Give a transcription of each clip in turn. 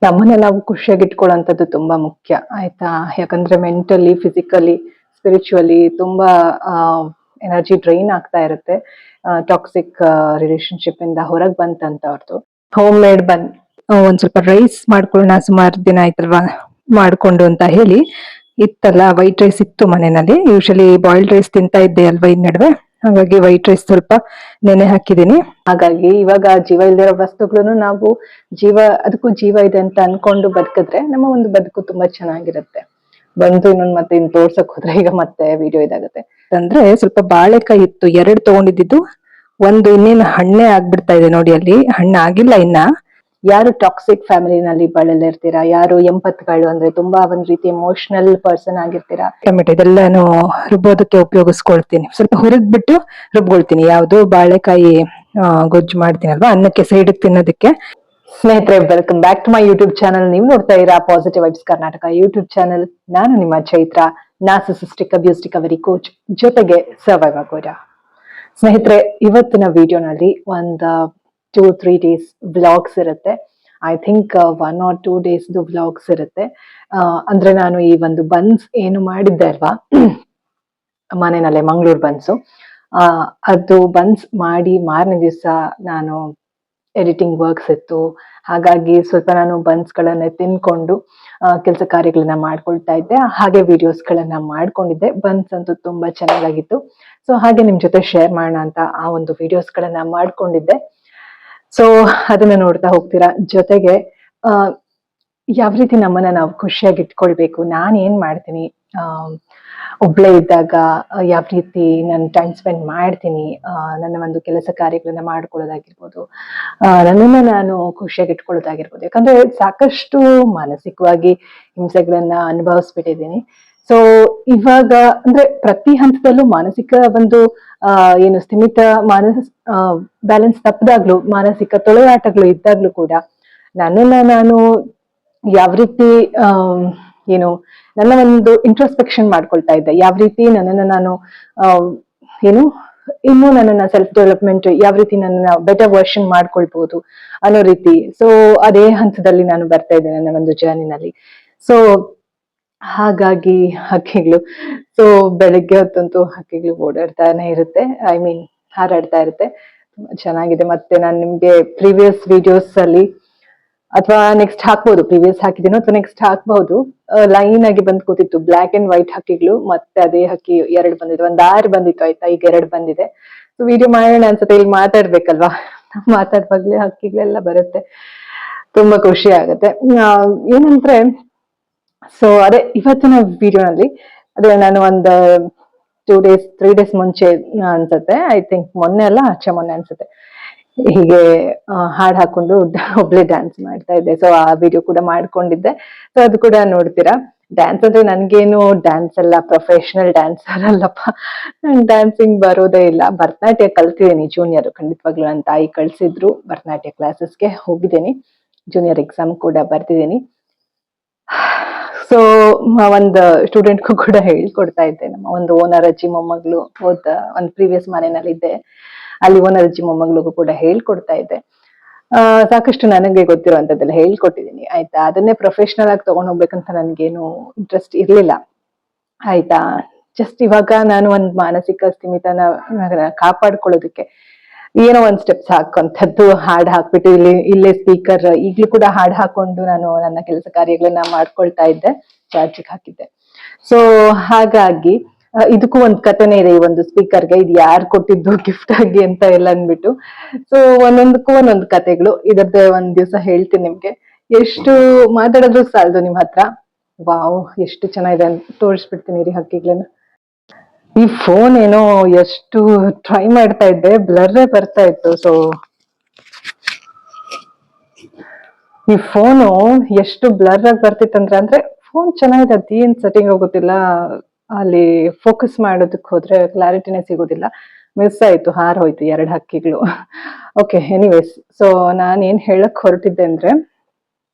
ನಮ್ಮನ್ನ ನಾವು ಖುಷಿಯಾಗಿ ಇಟ್ಕೊಳ್ಳೋಂಥದ್ದು ತುಂಬಾ ಮುಖ್ಯ ಆಯ್ತಾ. ಯಾಕಂದ್ರೆ ಮೆಂಟಲಿ, ಫಿಸಿಕಲಿ, ಸ್ಪಿರಿಚುವಲಿ ತುಂಬಾ ಎನರ್ಜಿ ಡ್ರೈನ್ ಆಗ್ತಾ ಇರುತ್ತೆ. ಟಾಕ್ಸಿಕ್ ರಿಲೇಶನ್ಶಿಪ್ ಇಂದ ಹೊರಗೆ ಬಂತಂತ ಅವ್ರದ್ದು ಹೋಮ್ ಮೇಡ್ ಒಂದ್ ಸ್ವಲ್ಪ ರೈಸ್ ಮಾಡ್ಕೊಳ್ಳೋಣ, ಸುಮಾರು ದಿನ ಆಯ್ತಲ್ವಾ ಮಾಡ್ಕೊಂಡು ಅಂತ ಹೇಳಿ ಇತ್ತಲ್ಲ. ವೈಟ್ ರೈಸ್ ಇತ್ತು ಮನೆಯಲ್ಲಿ. ಯೂಶಲಿ ಬಾಯ್ಲ್ಡ್ ರೈಸ್ ತಿಂತಾ ಇದ್ದೆ ಅಲ್ವಾ ಈ ನಡುವೆ, ಹಾಗಾಗಿ ವೈಟ್ ರೈಸ್ ಸ್ವಲ್ಪ ನೆನೆ ಹಾಕಿದೀನಿ. ಹಾಗಾಗಿ ಇವಾಗ ಜೀವ ಇಲ್ದಿರೋ ವಸ್ತುಗಳನ್ನು ನಾವು ಅದಕ್ಕೂ ಜೀವ ಇದೆ ಅಂತ ಅನ್ಕೊಂಡು ಬದುಕಿದ್ರೆ ನಮ್ಮ ಒಂದು ಬದುಕು ತುಂಬಾ ಚೆನ್ನಾಗಿರುತ್ತೆ. ಬಂದು ಇನ್ನೊಂದ್ ಮತ್ತೆ ಇನ್ ತೋರ್ಸಕ್ ಹೋದ್ರೆ ಈಗ ಮತ್ತೆ ವಿಡಿಯೋ ಇದಾಗುತ್ತೆ. ಅಂದ್ರೆ ಸ್ವಲ್ಪ ಬಾಳೆಕಾಯಿ ಇತ್ತು, 2 ತಗೊಂಡಿದ್ದು. ಒಂದು ಇನ್ನೇನು ಹಣ್ಣೆ ಆಗ್ಬಿಡ್ತಾ ಇದೆ ನೋಡಿ, ಅಲ್ಲಿ ಹಣ್ಣಾಗಿಲ್ಲ ಇನ್ನ. ಯಾರು ಟಾಕ್ಸಿಕ್ ಫ್ಯಾಮಿಲಿನಲ್ಲಿ ಇರ್ತೀರಾ, ಯಾರು ಎಂಪತ್ಗಳು ಅಂದ್ರೆ ತುಂಬಾ ಒಂದ್ ರೀತಿ ಎಮೋಷನಲ್ ಪರ್ಸನ್ ಆಗಿರ್ತೀರಾ, ಟೊಮೆಟೊ ಇದೆಲ್ಲಾನು ರುಬ್ಬೋದಕ್ಕೆ ಉಪಯೋಗಿಸ್ಕೊಳ್ತೀನಿ. ಸ್ವಲ್ಪ ಹುರಿದ್ಬಿಟ್ಟು ರುಬ್ಕೊಳ್ತೀನಿ. ಯಾವ್ದು ಬಾಳೆಕಾಯಿ ಗೊಜ್ಜು ಮಾಡ್ತೀನಲ್ವಾ ಅನ್ನಕ್ಕೆ ಸೈಡ್ ತಿನ್ನೋದಕ್ಕೆ. ಸ್ನೇಹಿತರೆ, welcome back to my YouTube channel. ನೀವು ನೋಡ್ತಾ ಇರಾ positive vibes Karnataka YouTube channel. ನಾನು ನಿಮ್ಮ Chaitra, narcissistic abuse recovery coach, ಜೊತೆಗೆ ಸರ್ವೈವ್ ಆಗೋರ. ಸ್ನೇಹಿತರೆ, ಇವತ್ತಿನ ವಿಡಿಯೋನಲ್ಲಿ ಒಂದು 2-3 ಡೇಸ್ ವ್ಲಾಗ್ಸ್ ಇರುತ್ತೆ. I think 1 or 2 days vlogs ಇರುತ್ತೆ. ಅಂದ್ರೆ ನಾನು ಈ ಒಂದು ಬನ್ಸ್ ಏನು ಮಾಡಿದ್ದೆ ಅಲ್ವಾ ಮನೆಯಲ್ಲೇ, ಮಂಗಳೂರು ಬನ್ಸು, ಅದು ಬನ್ಸ್ ಮಾಡಿ ಮಾರನೇ ದಿವಸ ನಾನು ಎಡಿಟಿಂಗ್ ವರ್ಕ್ಸ್ ಇತ್ತು. ಹಾಗಾಗಿ ಸ್ವಲ್ಪ ನಾನು ಬನ್ಸ್ಗಳನ್ನ ತಿನ್ಕೊಂಡು ಕೆಲಸ ಕಾರ್ಯಗಳನ್ನ ಮಾಡ್ಕೊಳ್ತಾ ಇದ್ದೆ. ಹಾಗೆ ವಿಡಿಯೋಸ್ಗಳನ್ನ ಮಾಡ್ಕೊಂಡಿದ್ದೆ. ಬನ್ಸ್ ಅಂತೂ ತುಂಬಾ ಚೆನ್ನಾಗಿತ್ತು. ಸೊ ಹಾಗೆ ನಿಮ್ ಜೊತೆ ಶೇರ್ ಮಾಡೋಣ ಅಂತ ಆ ಒಂದು ವಿಡಿಯೋಸ್ಗಳನ್ನ ಮಾಡ್ಕೊಂಡಿದ್ದೆ. ಸೊ ಅದನ್ನ ನೋಡ್ತಾ ಹೋಗ್ತೀರಾ. ಜೊತೆಗೆ ಯಾವ ರೀತಿ ನಮ್ಮನ್ನ ನಾವು ಖುಷಿಯಾಗಿ ಇಟ್ಕೊಳ್ಬೇಕು, ನಾನ್ ಏನ್ ಮಾಡ್ತೀನಿ, ಒಬ್ಳೆ ಇದ್ದಾಗ ಯಾವ ರೀತಿ ನಾನು ಟೈಮ್ ಸ್ಪೆಂಡ್ ಮಾಡ್ತೀನಿ, ನನ್ನ ಒಂದು ಕೆಲಸ ಕಾರ್ಯಗಳನ್ನ ಮಾಡ್ಕೊಳ್ಳೋದಾಗಿರ್ಬೋದು, ನನ್ನನ್ನ ನಾನು ಖುಷಿಯಾಗಿ ಇಟ್ಕೊಳ್ಳೋದಾಗಿರ್ಬೋದು. ಯಾಕಂದ್ರೆ ಸಾಕಷ್ಟು ಮಾನಸಿಕವಾಗಿ ಹಿಂಸೆಗಳನ್ನ ಅನುಭವಿಸ್ಬಿಟ್ಟಿದ್ದೀನಿ. ಸೊ ಇವಾಗ ಅಂದ್ರೆ ಪ್ರತಿ ಹಂತದಲ್ಲೂ ಮಾನಸಿಕ ಒಂದು ಏನು ಸ್ಥಿಮಿತ ಬ್ಯಾಲೆನ್ಸ್ ತಪ್ಪದಾಗ್ಲು, ಮಾನಸಿಕ ತೊಳೆಯಾಟಗಳು ಇದ್ದಾಗ್ಲೂ ಕೂಡ ನನ್ನನ್ನ ನಾನು ಯಾವ ರೀತಿ ಏನು ನನ್ನ ಒಂದು ಇಂಟ್ರೋಸ್ಪೆಕ್ಷನ್ ಮಾಡ್ಕೊಳ್ತಾ ಇದ್ದೆ, ಯಾವ ರೀತಿ ನನ್ನನ್ನ ನಾನು ಏನು ಇನ್ನೂ ನನ್ನನ್ನ ಸೆಲ್ಫ್ ಡೆವಲಪ್ಮೆಂಟ್ ಯಾವ ರೀತಿ ನನ್ನ ಬೆಟರ್ ವರ್ಷನ್ ಮಾಡ್ಕೊಳ್ಬಹುದು ಅನ್ನೋ ರೀತಿ. ಸೊ ಅದೇ ಹಂತದಲ್ಲಿ ನಾನು ಬರ್ತಾ ಇದ್ದೆ ನನ್ನ ಒಂದು ಜರ್ನಿನಲ್ಲಿ. ಸೊ ಹಾಗಾಗಿ ಹಕ್ಕಿಗಳು, ಸೊ ಬೆಳಗ್ಗೆ ಹೊತ್ತಂತೂ ಹಕ್ಕಿಗಳು ಓಡಾಡ್ತಾನೆ ಇರುತ್ತೆ, ಐ ಮೀನ್ ಹಾರಾಡ್ತಾ ಇರುತ್ತೆ. ತುಂಬಾ ಚೆನ್ನಾಗಿದೆ. ಮತ್ತೆ ನಾನು ನಿಮ್ಗೆ ಪ್ರೀವಿಯಸ್ ವಿಡಿಯೋಸ್ ಅಲ್ಲಿ ಅಥವಾ ನೆಕ್ಸ್ಟ್ ಹಾಕ್ಬಹುದು, ಪ್ರೀವಿಯಸ್ ಹಾಕಿದ್ದೀನೋ ಅಥವಾ ನೆಕ್ಸ್ಟ್ ಹಾಕ್ಬಹುದು, ಲೈನ್ ಆಗಿ ಬಂದ್ ಕೂತಿತ್ತು ಬ್ಲಾಕ್ ಅಂಡ್ ವೈಟ್ ಹಕ್ಕಿಗಳು. ಮತ್ತೆ ಅದೇ ಹಕ್ಕಿ 2 ಬಂದಿದೆ, ಒಂದ್ 6 ಬಂದಿತ್ತು ಆಯ್ತಾ, ಈಗ 2 ಬಂದಿದೆ. ಸೊ ವಿಡಿಯೋ ಮಾಡೋಣ ಅನ್ಸುತ್ತೆ, ಇಲ್ಲಿ ಮಾತಾಡ್ಬೇಕಲ್ವಾ, ಮಾತಾಡ್ವಾಗ್ಲೇ ಹಕ್ಕಿಗಳೆಲ್ಲ ಬರುತ್ತೆ, ತುಂಬಾ ಖುಷಿ ಆಗುತ್ತೆ. ಏನಂದ್ರೆ ಸೊ ಅದೇ ಇವತ್ತಿನ ವಿಡಿಯೋನಲ್ಲಿ ಅದೇ ನಾನು ಒಂದು 2 ಡೇಸ್ 3 ಡೇಸ್ ಮುಂಚೆ ಅನ್ಸುತ್ತೆ, ಐ ಥಿಂಕ್ ಮೊನ್ನೆ ಅಲ್ಲ ಆಚೆ ಮೊನ್ನೆ ಅನ್ಸುತ್ತೆ, ಹೀಗೆ ಹಾಡ್ ಹಾಕೊಂಡು ಒಬ್ಳೆ ಡ್ಯಾನ್ಸ್ ಮಾಡ್ತಾ ಇದ್ದೆ. ಸೊ ಆ ವಿಡಿಯೋ ಕೂಡ ಮಾಡ್ಕೊಂಡಿದ್ದೆ. ಸೊ ಅದು ಕೂಡ ನೋಡ್ತೀರಾ. ಡ್ಯಾನ್ಸ್ ಅಂದ್ರೆ ನನ್ಗೇನು ಡ್ಯಾನ್ಸ್ ಎಲ್ಲ ಪ್ರೊಫೆಷನಲ್ ಡ್ಯಾನ್ಸರ್ ಅಲ್ಲಪ್ಪ, ನನ್ ಡ್ಯಾನ್ಸಿಂಗ್ ಬರೋದೇ ಇಲ್ಲ. ಭರತನಾಟ್ಯ ಕಲ್ತಿದ್ದೀನಿ ಜೂನಿಯರ್, ಖಂಡಿತವಾಗ್ಲೂ ನನ್ನ ತಾಯಿ ಕಳ್ಸಿದ್ರು. ಭರತನಾಟ್ಯ ಕ್ಲಾಸಸ್ಗೆ ಹೋಗಿದ್ದೀನಿ, ಜೂನಿಯರ್ ಎಕ್ಸಾಮ್ ಕೂಡ ಬರ್ತಿದ್ದೀನಿ. ಸೊ ಒಂದು ಸ್ಟೂಡೆಂಟ್ಗೂ ಕೂಡ ಹೇಳ್ಕೊಡ್ತಾ ಇದ್ದೆ. ನಮ್ಮ ಒಂದು ಓನರ್ ಅಜ್ಜಿ ಮೊಮ್ಮಗಳು ಒಂದು ಪ್ರೀವಿಯಸ್ ಮನೆಯಲ್ಲಿದ್ದೆ, ಅಲ್ಲಿ ಓನರ್ ಅಜ್ಜಿ ಮೊಮ್ಮಗಳಿಗೂ ಕೂಡ ಹೇಳ್ಕೊಡ್ತಾ ಇದ್ದೆ. ಸಾಕಷ್ಟು ನನಗೆ ಗೊತ್ತಿರುವಂತದ್ದೆಲ್ಲ ಹೇಳ್ಕೊಟ್ಟಿದ್ದೀನಿ ಆಯ್ತಾ. ಅದನ್ನೇ ಪ್ರೊಫೆಷನಲ್ ಆಗಿ ತಗೊಂಡ್ ಹೋಗ್ಬೇಕಂತ ನನ್ಗೇನು ಇಂಟ್ರೆಸ್ಟ್ ಇರ್ಲಿಲ್ಲ ಆಯ್ತಾ. ಜಸ್ಟ್ ಇವಾಗ ನಾನು ಒಂದ್ ಮಾನಸಿಕ ಸ್ಥಿಮಿತನ ಕಾಪಾಡ್ಕೊಳ್ಳೋದಕ್ಕೆ ಏನೋ ಒಂದ್ ಸ್ಟೆಪ್ಸ್ ಹಾಕುವಂಥದ್ದು, ಹಾಡ್ ಹಾಕ್ಬಿಟ್ಟು ಇಲ್ಲೇ ಸ್ಪೀಕರ್, ಈಗ್ಲೂ ಕೂಡ ಹಾಡ್ ಹಾಕೊಂಡು ನಾನು ನನ್ನ ಕೆಲಸ ಕಾರ್ಯಗಳನ್ನ ಮಾಡ್ಕೊಳ್ತಾ ಇದ್ದೆ, ಚಾರ್ಜಿಗೆ ಹಾಕಿದ್ದೆ. ಸೊ ಹಾಗಾಗಿ ಇದಕ್ಕೂ ಒಂದ್ ಕಥೆನೇ ಇದೆ ಈ ಒಂದು ಸ್ಪೀಕರ್ಗೆ, ಇದು ಯಾರು ಕೊಟ್ಟಿದ್ದು ಗಿಫ್ಟ್ ಆಗಿ ಅಂತ ಎಲ್ಲ ಅಂದ್ಬಿಟ್ಟು. ಸೊ ಒಂದೊಂದಕ್ಕೂ ಒಂದೊಂದು ಕಥೆಗಳು, ಇದರದ್ದೇ ಒಂದ್ ದಿವಸ ಹೇಳ್ತೀನಿ ನಿಮ್ಗೆ. ಎಷ್ಟು ಮಾತಾಡಿದ್ರು ಸಾಲದು ನಿಮ್ ಹತ್ರ. ವಾವ್, ಎಷ್ಟು ಚೆನ್ನಾಗಿದೆ ಅಂತ ತೋರಿಸ್ಬಿಡ್ತೀನಿ ರೀ ಹಕ್ಕಿಗಳನ್ನ. ಈ ಫೋನ್ ಏನೋ ಎಷ್ಟು ಟ್ರೈ ಮಾಡ್ತಾ ಇದ್ದೆ, ಬ್ಲರ್ರೇ ಬರ್ತಾ ಇತ್ತು. ಸೊ ಈ ಫೋನು ಎಷ್ಟು ಬ್ಲರ್ ಆಗಿ ಬರ್ತಿತ್ತಂದ್ರೆ, ಅಂದ್ರೆ ಫೋನ್ ಚೆನ್ನಾಗಿದೆ, ಅದೇನ್ ಸೆಟ್ಟಿಂಗ್ ಹೋಗುತ್ತಿಲ್ಲ, ಅಲ್ಲಿ ಫೋಕಸ್ ಮಾಡೋದಕ್ಕೆ ಹೋದ್ರೆ ಕ್ಲಾರಿಟಿನೇ ಸಿಗೋದಿಲ್ಲ. ಮಿಸ್ ಆಯ್ತು, ಹೋಯ್ತು 2 ಹಕ್ಕಿಗಳು. ಓಕೆ, ಎನಿವೇಸ್, ಸೊ ನಾನ್ ಏನ್ ಹೇಳಕ್ ಹೊರಟಿದ್ದೆ ಅಂದ್ರೆ,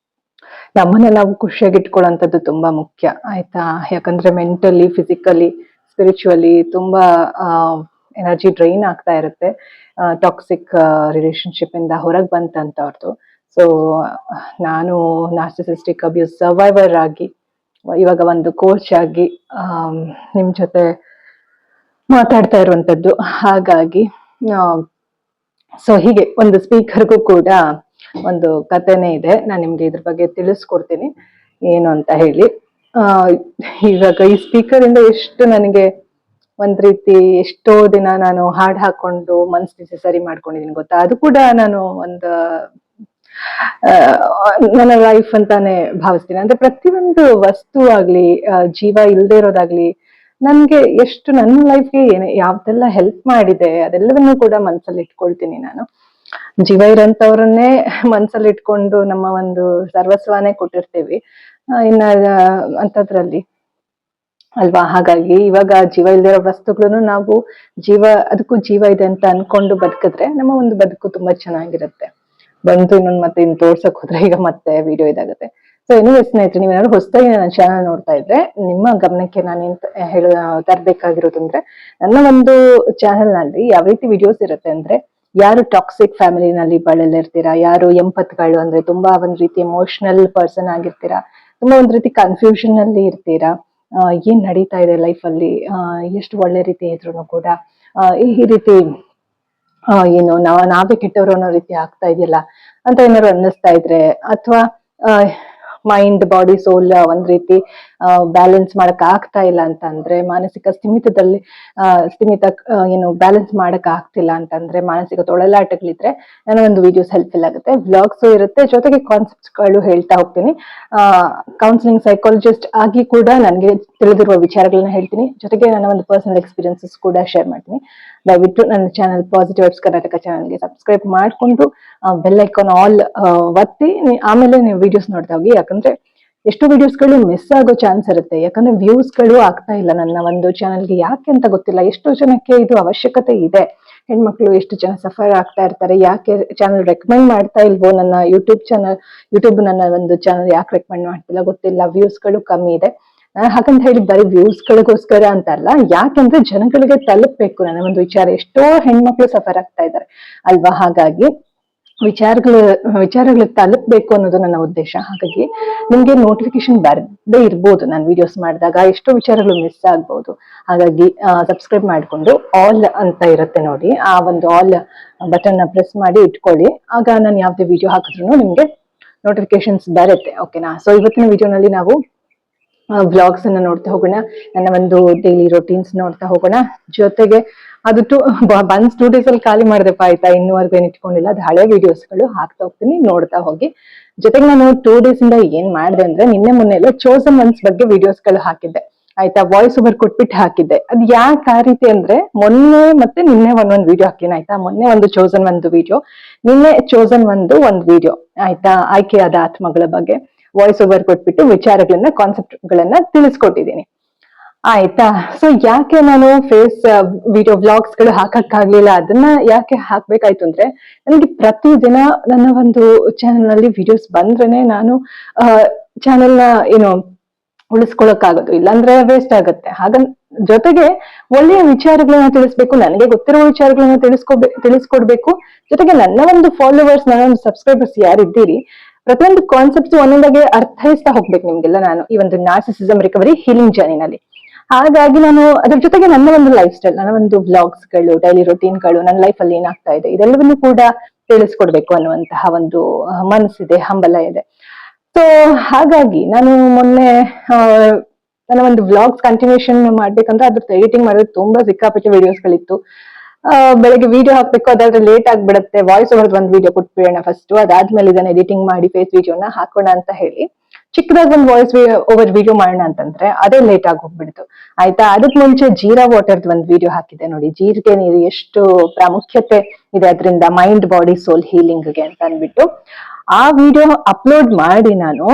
ನಮ್ಮನ್ನ ನಾವು ಖುಷಿಯಾಗಿ ಇಟ್ಕೊಳ್ಳೋಂಥದ್ದು ತುಂಬಾ ಮುಖ್ಯ ಆಯ್ತಾ. ಯಾಕಂದ್ರೆ ಮೆಂಟಲಿ, ಫಿಸಿಕಲಿ, ಸ್ಪಿರಿಚುವಲಿ ತುಂಬಾ ಎನರ್ಜಿ ಡ್ರೈನ್ ಆಗ್ತಾ ಇರುತ್ತೆ ಟಾಕ್ಸಿಕ್ ರಿಲೇಶನ್ಶಿಪ್ ಇಂದ ಹೊರಗೆ ಬಂತಂತ ಅವ್ರದ್ದು. ಸೊ ನಾನು ನಾರ್ಸಿಸಿಸ್ಟಿಕ್ ಅಬ್ಯೂಸ್ ಸರ್ವೈವರ್ ಆಗಿ ಇವಾಗ ಒಂದು ಕೋಚ್ ಆಗಿ ನಿಮ್ ಜೊತೆ ಮಾತಾಡ್ತಾ ಇರುವಂತದ್ದು. ಹಾಗಾಗಿ ಸೊ ಹೀಗೆ ಒಂದು ಸ್ಪೀಕರ್ಗೂ ಕೂಡ ಒಂದು ಕಥೆನೇ ಇದೆ, ನಾನು ನಿಮ್ಗೆ ಇದ್ರ ಬಗ್ಗೆ ತಿಳಿಸ್ಕೊಡ್ತೀನಿ ಏನು ಅಂತ ಹೇಳಿ. ಇವಾಗ ಈ ಸ್ಪೀಕರ್ ಇಂದ ಎಷ್ಟು ನನಗೆ ಒಂದ್ ರೀತಿ ಎಷ್ಟೋ ದಿನ ನಾನು ಹಾಡ್ ಹಾಕೊಂಡು ಮನ್ಸ್ಥಿತಿ ಸರಿ ಮಾಡ್ಕೊಂಡಿದೀನಿ ಗೊತ್ತಾ. ಅದು ಕೂಡ ನಾನು ಒಂದು ನನ್ನ ಲೈಫ್ ಅಂತಾನೆ ಭಾವಿಸ್ತೀನಿ. ಅಂದ್ರೆ ಪ್ರತಿಯೊಂದು ವಸ್ತು ಆಗ್ಲಿ, ಜೀವ ಇಲ್ದೇ ಇರೋದಾಗ್ಲಿ, ನನ್ಗೆ ಎಷ್ಟು ನನ್ನ ಲೈಫ್ಗೆ ಯಾವ್ದೆಲ್ಲ ಹೆಲ್ಪ್ ಮಾಡಿದೆ ಅದೆಲ್ಲವನ್ನೂ ಕೂಡ ಮನ್ಸಲ್ಲಿ ಇಟ್ಕೊಳ್ತೀನಿ ನಾನು. ಜೀವ ಇರೋಂಥವ್ರನ್ನೇ ಮನ್ಸಲ್ಲಿ ಇಟ್ಕೊಂಡು ನಮ್ಮ ಒಂದು ಸರ್ವಸ್ವನೇ ಕೊಟ್ಟಿರ್ತೀವಿ ಇನ್ನ ಅಂತದ್ರಲ್ಲಿ ಅಲ್ವಾ. ಹಾಗಾಗಿ ಇವಾಗ ಜೀವ ಇಲ್ದಿರೋ ವಸ್ತುಗಳನ್ನು ನಾವು ಅದಕ್ಕೂ ಜೀವ ಇದೆ ಅಂತ ಅನ್ಕೊಂಡು ಬದುಕಿದ್ರೆ ನಮ್ಮ ಒಂದು ಬದುಕು ತುಂಬಾ ಚೆನ್ನಾಗಿರುತ್ತೆ. ಬಂತು ಮತ್ತೆ ಇನ್ ತೋರ್ಸಕ್ ಹೋದ್ರೆ ಈಗ ಮತ್ತೆ ವಿಡಿಯೋ ಇದಾಗುತ್ತೆ. ಸೊ ಇನ್ನೂ ಸ್ನೇಹಿತರೆ, ನೀವೇನಾದ್ರು ಹೊಸದಾಗಿ ನನ್ನ ಚಾನಲ್ ನೋಡ್ತಾ ಇದ್ರೆ ನಿಮ್ಮ ಗಮನಕ್ಕೆ ನಾನೇನ್ ತರಬೇಕಾಗಿರೋದು ಅಂದ್ರೆ, ನನ್ನ ಒಂದು ಚಾನೆಲ್ ನಲ್ಲಿ ಯಾವ ರೀತಿ ವಿಡಿಯೋಸ್ ಇರುತ್ತೆ ಅಂದ್ರೆ, ಯಾರು ಟಾಕ್ಸಿಕ್ ಫ್ಯಾಮಿಲಿನಲ್ಲಿ ಬಳಲಿರ್ತೀರಾ, ಯಾರು ಎಂಪತ್ಗಳು ಅಂದ್ರೆ ತುಂಬಾ ಒಂದ್ ರೀತಿ ಎಮೋಷನಲ್ ಪರ್ಸನ್ ಆಗಿರ್ತೀರಾ, ತುಂಬಾ ಒಂದ್ ರೀತಿ ಕನ್ಫ್ಯೂಷನ್ ಅಲ್ಲಿ ಇರ್ತೀರಾ, ಏನ್ ನಡೀತಾ ಇದೆ ಲೈಫ್ ಅಲ್ಲಿ, ಎಷ್ಟು ಒಳ್ಳೆ ರೀತಿ ಇದ್ರು ಕೂಡ ಈ ರೀತಿ ಏನು ನಾವೇ ಕೆಟ್ಟವರು ಅನ್ನೋ ರೀತಿ ಆಗ್ತಾ ಇದೆಯಲ್ಲ ಅಂತ ಏನಾದ್ರು ಅನ್ನಿಸ್ತಾ ಇದ್ರೆ, ಅಥವಾ ಮೈಂಡ್ ಬಾಡಿ ಸೋಲ್ ಒಂದ್ ರೀತಿ ಬ್ಯಾಲೆನ್ಸ್ ಮಾಡಕ್ ಆಗ್ತಾ ಇಲ್ಲ ಅಂತ ಅಂದ್ರೆ, ಮಾನಸಿಕ ಸ್ಥಿಮಿತ ಏನು ಬ್ಯಾಲೆನ್ಸ್ ಮಾಡಕ್ ಆಗ್ತಿಲ್ಲ ಅಂತಂದ್ರೆ, ಮಾನಸಿಕ ತೊಳಲಾಟಗಳಿದ್ರೆ ನನ್ನ ಒಂದು ವಿಡಿಯೋಸ್ ಹೆಲ್ಪ್ಫುಲ್ ಆಗುತ್ತೆ. ವ್ಲಾಗ್ಸ್ ಇರುತ್ತೆ, ಜೊತೆಗೆ ಕಾನ್ಸೆಪ್ಟ್ಸ್ ಗಳು ಹೇಳ್ತಾ ಹೋಗ್ತೀನಿ. ಕೌನ್ಸಿಲಿಂಗ್ ಸೈಕಾಲಜಿಸ್ಟ್ ಆಗಿ ಕೂಡ ನನಗೆ ತಿಳಿದಿರುವ ವಿಚಾರಗಳನ್ನ ಹೇಳ್ತೀನಿ, ಜೊತೆಗೆ ನನ್ನ ಒಂದು ಪರ್ಸನಲ್ ಎಕ್ಸ್ಪೀರಿಯನ್ಸಸ್ ಕೂಡ ಶೇರ್ ಮಾಡ್ತೀನಿ. ದಯವಿಟ್ಟು ನನ್ನ ಚಾನಲ್ ಪಾಸಿಟಿವ್ ವೈಬ್ಸ್ ಕರ್ನಾಟಕ ಚಾನಲ್ಗೆ ಸಬ್ಸ್ಕ್ರೈಬ್ ಮಾಡ್ಕೊಂಡು ಬೆಲ್ ಐಕಾನ್ ಆಲ್ ಒತ್ತಿ ಆಮೇಲೆ ನೀವು ವಿಡಿಯೋಸ್ ನೋಡ್ತಾ ಹೋಗಿ. ಯಾಕಂದ್ರೆ ಎಷ್ಟು ವಿಡಿಯೋಸ್ಗಳು ಮಿಸ್ ಆಗೋ ಚಾನ್ಸ್ ಇರುತ್ತೆ, ಯಾಕಂದ್ರೆ ವ್ಯೂಸ್ಗಳು ಆಗ್ತಾ ಇಲ್ಲ ನನ್ನ ಒಂದು ಚಾನಲ್ಗೆ. ಯಾಕೆ ಅಂತ ಗೊತ್ತಿಲ್ಲ. ಎಷ್ಟೋ ಜನಕ್ಕೆ ಇದು ಅವಶ್ಯಕತೆ ಇದೆ. ಹೆಣ್ಮಕ್ಳು ಎಷ್ಟು ಜನ ಸಫರ್ ಆಗ್ತಾ ಇರ್ತಾರೆ, ಯಾಕೆ ಚಾನಲ್ ರೆಕಮೆಂಡ್ ಮಾಡ್ತಾ ಇಲ್ವೋ, ನನ್ನ ಯೂಟ್ಯೂಬ್ ನನ್ನ ಒಂದು ಚಾನಲ್ ಯಾಕೆ ರೆಕಮೆಂಡ್ ಮಾಡ್ತಿಲ್ಲ ಗೊತ್ತಿಲ್ಲ. ವ್ಯೂಸ್ಗಳು ಕಮ್ಮಿ ಇದೆ. ಹಾಗಂತ ಹೇಳಿ ಬರೀ ವ್ಯೂಸ್ಗಳಿಗೋಸ್ಕರ ಅಂತ ಅಲ್ಲ, ಯಾಕಂದ್ರೆ ಜನಗಳಿಗೆ ತಲುಪಬೇಕು ನನ್ನ ಒಂದು ವಿಚಾರ. ಎಷ್ಟೋ ಹೆಣ್ಮಕ್ಳು ಸಫರ್ ಆಗ್ತಾ ಇದ್ದಾರೆ ಅಲ್ವಾ. ಹಾಗಾಗಿ ವಿಚಾರಗಳು ತಲುಪಬೇಕು ಅನ್ನೋದು ನನ್ನ ಉದ್ದೇಶ. ಹಾಗಾಗಿ ನಿಮ್ಗೆ ನೋಟಿಫಿಕೇಶನ್ ಬರದೇ ಇರ್ಬೋದು, ನಾನು ವಿಡಿಯೋಸ್ ಮಾಡಿದಾಗ ಎಷ್ಟೋ ವಿಚಾರಗಳು ಮಿಸ್ ಆಗ್ಬಹುದು. ಹಾಗಾಗಿ ಸಬ್ಸ್ಕ್ರೈಬ್ ಮಾಡ್ಕೊಂಡು ಆಲ್ ಅಂತ ಇರುತ್ತೆ ನೋಡಿ, ಆ ಒಂದು ಆಲ್ ಬಟನ್ ನ ಪ್ರೆಸ್ ಮಾಡಿ ಇಟ್ಕೊಳ್ಳಿ. ಆಗ ನಾನು ಯಾವ್ದೇ ವಿಡಿಯೋ ಹಾಕಿದ್ರು ನಿಮ್ಗೆ ನೋಟಿಫಿಕೇಶನ್ಸ್ ಬರುತ್ತೆ. ಓಕೆನಾ. ಸೊ ಇವತ್ತಿನ ವಿಡಿಯೋನಲ್ಲಿ ನಾವು ವ್ಲಾಗ್ಸ್ ಅನ್ನ ನೋಡ್ತಾ ಹೋಗೋಣ, ನನ್ನ ಒಂದು ಡೈಲಿ ರೊಟೀನ್ಸ್ ನೋಡ್ತಾ ಹೋಗೋಣ. ಜೊತೆಗೆ ಅದು 2 days ಅಲ್ಲಿ ಖಾಲಿ ಮಾಡಿದೆಪ್ಪ ಆಯ್ತಾ, ಇನ್ನೂವರೆಗೂ ಏನ್ ಇಟ್ಕೊಂಡಿಲ್ಲ, ಅದು ಹಳೆ ವಿಡಿಯೋಸ್ಗಳು ಹಾಕ್ತಾ ಹೋಗ್ತೀನಿ, ನೋಡ್ತಾ ಹೋಗಿ. ಜೊತೆಗೆ ನಾನು 2 days ಇಂದ ಏನ್ ಮಾಡಿದೆ ಅಂದ್ರೆ, ಮೊನ್ನೆ ಎಲ್ಲ ಚೋಸನ್ ಒನ್ಸ್ ಬಗ್ಗೆ ವಿಡಿಯೋಸ್ಗಳು ಹಾಕಿದ್ದೆ ಆಯ್ತಾ, ವಾಯ್ಸ್ ಓವರ್ ಕೊಟ್ಬಿಟ್ಟು ಹಾಕಿದ್ದೆ. ಅದ್ ಯಾಕೆ ಆ ರೀತಿ ಅಂದ್ರೆ, ಮೊನ್ನೆ ಮತ್ತೆ ನಿನ್ನೆ ಒಂದೊಂದು ವಿಡಿಯೋ ಹಾಕಿನ ಆಯ್ತಾ. ಮೊನ್ನೆ ಒಂದು ಚೋಸನ್ ಒಂದು ವಿಡಿಯೋ, ನಿನ್ನೆ ಚೋಸನ್ ಒಂದು ವಿಡಿಯೋ ಆಯ್ತಾ, ಆಯ್ಕೆಯಾದ ಆತ್ಮಗಳ ಬಗ್ಗೆ ವಾಯ್ಸ್ ಓವರ್ ಕೊಟ್ಬಿಟ್ಟು ವಿಚಾರಗಳನ್ನ ಕಾನ್ಸೆಪ್ಟ್ ಗಳನ್ನ ತಿಳಿಸ್ಕೊಟ್ಟಿದ್ದೀನಿ ಆಯ್ತಾ. ಸೊ ಯಾಕೆ ನಾನು ವಿಡಿಯೋ ವ್ಲಾಗ್ಸ್ ಗಳು ಹಾಕಕ್ಕಾಗ್ಲಿಲ್ಲ, ಅದನ್ನ ಯಾಕೆ ಹಾಕ್ಬೇಕಾಯ್ತು ಅಂದ್ರೆ, ನನಗೆ ಪ್ರತಿದಿನ ನನ್ನ ಒಂದು ಚಾನೆಲ್ ನಲ್ಲಿ ವಿಡಿಯೋಸ್ ಬಂದ್ರೇನೆ ನಾನು ಚಾನೆಲ್ ನ ಉಳಿಸ್ಕೊಳಕ್ಕಾಗೋದು, ಇಲ್ಲಾಂದ್ರೆ ವೇಸ್ಟ್ ಆಗುತ್ತೆ. ಜೊತೆಗೆ ಒಳ್ಳೆಯ ವಿಚಾರಗಳನ್ನ ತಿಳಿಸ್ಬೇಕು, ನನಗೆ ಗೊತ್ತಿರೋ ವಿಚಾರಗಳನ್ನ ತಿಳಿಸ್ಕೊಡ್ಬೇಕು. ಜೊತೆಗೆ ನನ್ನ ಒಂದು ಫಾಲೋವರ್ಸ್, ನನ್ನ ಒಂದು ಸಬ್ಸ್ಕ್ರೈಬರ್ಸ್ ಯಾರಿದ್ದೀರಿ, ಪ್ರತಿಯೊಂದು ಕಾನ್ಸೆಪ್ಟ್ಸ್ ಒಂದೊಂದಾಗಿ ಅರ್ಥೈಸ್ತಾ ಹೋಗ್ಬೇಕು ನಿಮ್ಗೆಲ್ಲ ನಾನು ಈ ಒಂದು ನಾರ್ಸಿಸಿಸಂ ರಿಕವರಿ ಹೀಲಿಂಗ್ ಜರ್ನಿನಲ್ಲಿ. ಹಾಗಾಗಿ ನಾನು ಅದ್ರ ಜೊತೆಗೆ ನನ್ನ ಒಂದು ಲೈಫ್ ಸ್ಟೈಲ್, ನನ್ನ ಒಂದು ವ್ಲಾಗ್ಸ್ ಗಳು, ಡೈಲಿ ರೊಟೀನ್ಗಳು, ನನ್ನ ಲೈಫ್ ಅಲ್ಲಿ ಏನಾಗ್ತಾ ಇದೆ ಇದೆಲ್ಲವನ್ನೂ ಕೂಡ ತಿಳಿಸ್ಕೊಡ್ಬೇಕು ಅನ್ನುವಂತಹ ಒಂದು ಮನಸ್ಸಿದೆ, ಹಂಬಲ ಇದೆ. ಸೊ ಹಾಗಾಗಿ ನಾನು ಮೊನ್ನೆ ನನ್ನ ಒಂದು ವ್ಲಾಗ್ಸ್ ಕಂಟಿನ್ಯೂಷನ್ ಮಾಡ್ಬೇಕಂದ್ರೆ ಅದ್ರ ಎಡಿಟಿಂಗ್ ಮಾಡೋದು ತುಂಬಾ ಸಿಕ್ಕಾಪಟ್ಟೆ ವಿಡಿಯೋಸ್ಗಳಿತ್ತು. ಬೆಳಗ್ಗೆ ವಿಡಿಯೋ ಹಾಕ್ಬೇಕು, ಅದಾದ್ರೆ ಲೇಟ್ ಆಗ್ಬಿಡುತ್ತೆ, ವಾಯ್ಸ್ ಓವರ್ ಒಂದು ವಿಡಿಯೋ ಕೊಟ್ಬಿಡೋಣ ಫಸ್ಟ್, ಅದಾದ್ಮೇಲೆ ಇದನ್ನ ಎಡಿಟಿಂಗ್ ಮಾಡಿ ಫೇಸ್ ವಿಡಿಯೋನ ಹಾಕೋಣ ಅಂತ ಹೇಳಿ ಚಿಕ್ಕದಾಗಿ ಒಂದು ವಾಯ್ಸ್ ಓವರ್ ವಿಡಿಯೋ ಮಾಡೋಣ ಅಂತಂದ್ರೆ ಅದೇ ಲೇಟ್ ಆಗಿ ಹೋಗ್ಬಿಡ್ತು ಆಯ್ತಾ. ಅದಕ್ ಮುಂಚೆ ಜೀರಾ ವಾಟರ್ದು ಒಂದು ವಿಡಿಯೋ ಹಾಕಿದೆ ನೋಡಿ, ಜೀರಿಗೆ ನೀರು ಎಷ್ಟು ಪ್ರಾಮುಖ್ಯತೆ ಇದೆ ಅದರಿಂದ ಮೈಂಡ್ ಬಾಡಿ ಸೋಲ್ ಹೀಲಿಂಗ್ಗೆ ಅಂತ ಅಂದ್ಬಿಟ್ಟು ಆ ವಿಡಿಯೋ ಅಪ್ಲೋಡ್ ಮಾಡಿ ನಾನು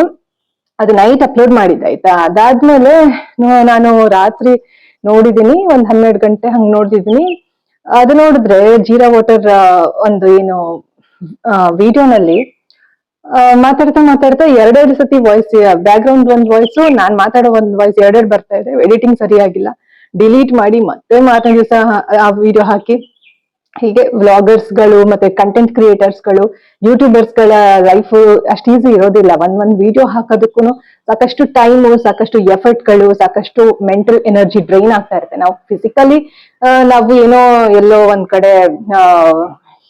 ಅದು ನೈಟ್ ಅಪ್ಲೋಡ್ ಮಾಡಿದ್ದೆ ಆಯ್ತಾ. ಅದಾದ್ಮೇಲೆ ನಾನು ರಾತ್ರಿ ನೋಡಿದೀನಿ, ಒಂದ್ 12 ಗಂಟೆ ಹಂಗ್ ನೋಡ್ತಿದೀನಿ. ಅದು ನೋಡಿದ್ರೆ ಜೀರಾ ವಾಟರ್ ಒಂದು ವಿಡಿಯೋನಲ್ಲಿ ಮಾತಾಡ್ತಾ ಎರಡೆರಡು ಸತಿ ವಾಯ್ಸ್, ಬ್ಯಾಕ್ ಗ್ರೌಂಡ್ ಒಂದು ವಾಯ್ಸ್, ನಾನ್ ಮಾತಾಡೋ ಒಂದು ವಾಯ್ಸ್ ಎರಡೆರಡು ಬರ್ತಾ ಇದೆ. ಎಡಿಟಿಂಗ್ ಸರಿಯಾಗಿಲ್ಲ, ಡಿಲೀಟ್ ಮಾಡಿ ಮತ್ತೆ ಮಾತಾಡಿ ಆ ವಿಡಿಯೋ ಹಾಕಿ ಹೀಗೆ ವ್ಲಾಗರ್ಸ್ಗಳು ಮತ್ತೆ ಕಂಟೆಂಟ್ ಕ್ರಿಯೇಟರ್ಸ್ಗಳು ಯೂಟ್ಯೂಬರ್ಸ್ಗಳ ಲೈಫ್ ಅಷ್ಟು ಈಸಿ ಇರೋದಿಲ್ಲ. ಒಂದ್ ವಿಡಿಯೋ ಹಾಕೋದಕ್ಕೂ ಸಾಕಷ್ಟು ಟೈಮು, ಸಾಕಷ್ಟು ಎಫರ್ಟ್ಗಳು, ಸಾಕಷ್ಟು ಮೆಂಟಲ್ ಎನರ್ಜಿ ಡ್ರೈನ್ ಆಗ್ತಾ ಇರುತ್ತೆ. ನಾವು ಫಿಸಿಕಲಿ ನಾವು ಏನೋ ಎಲ್ಲೋ ಒಂದ್ ಕಡೆ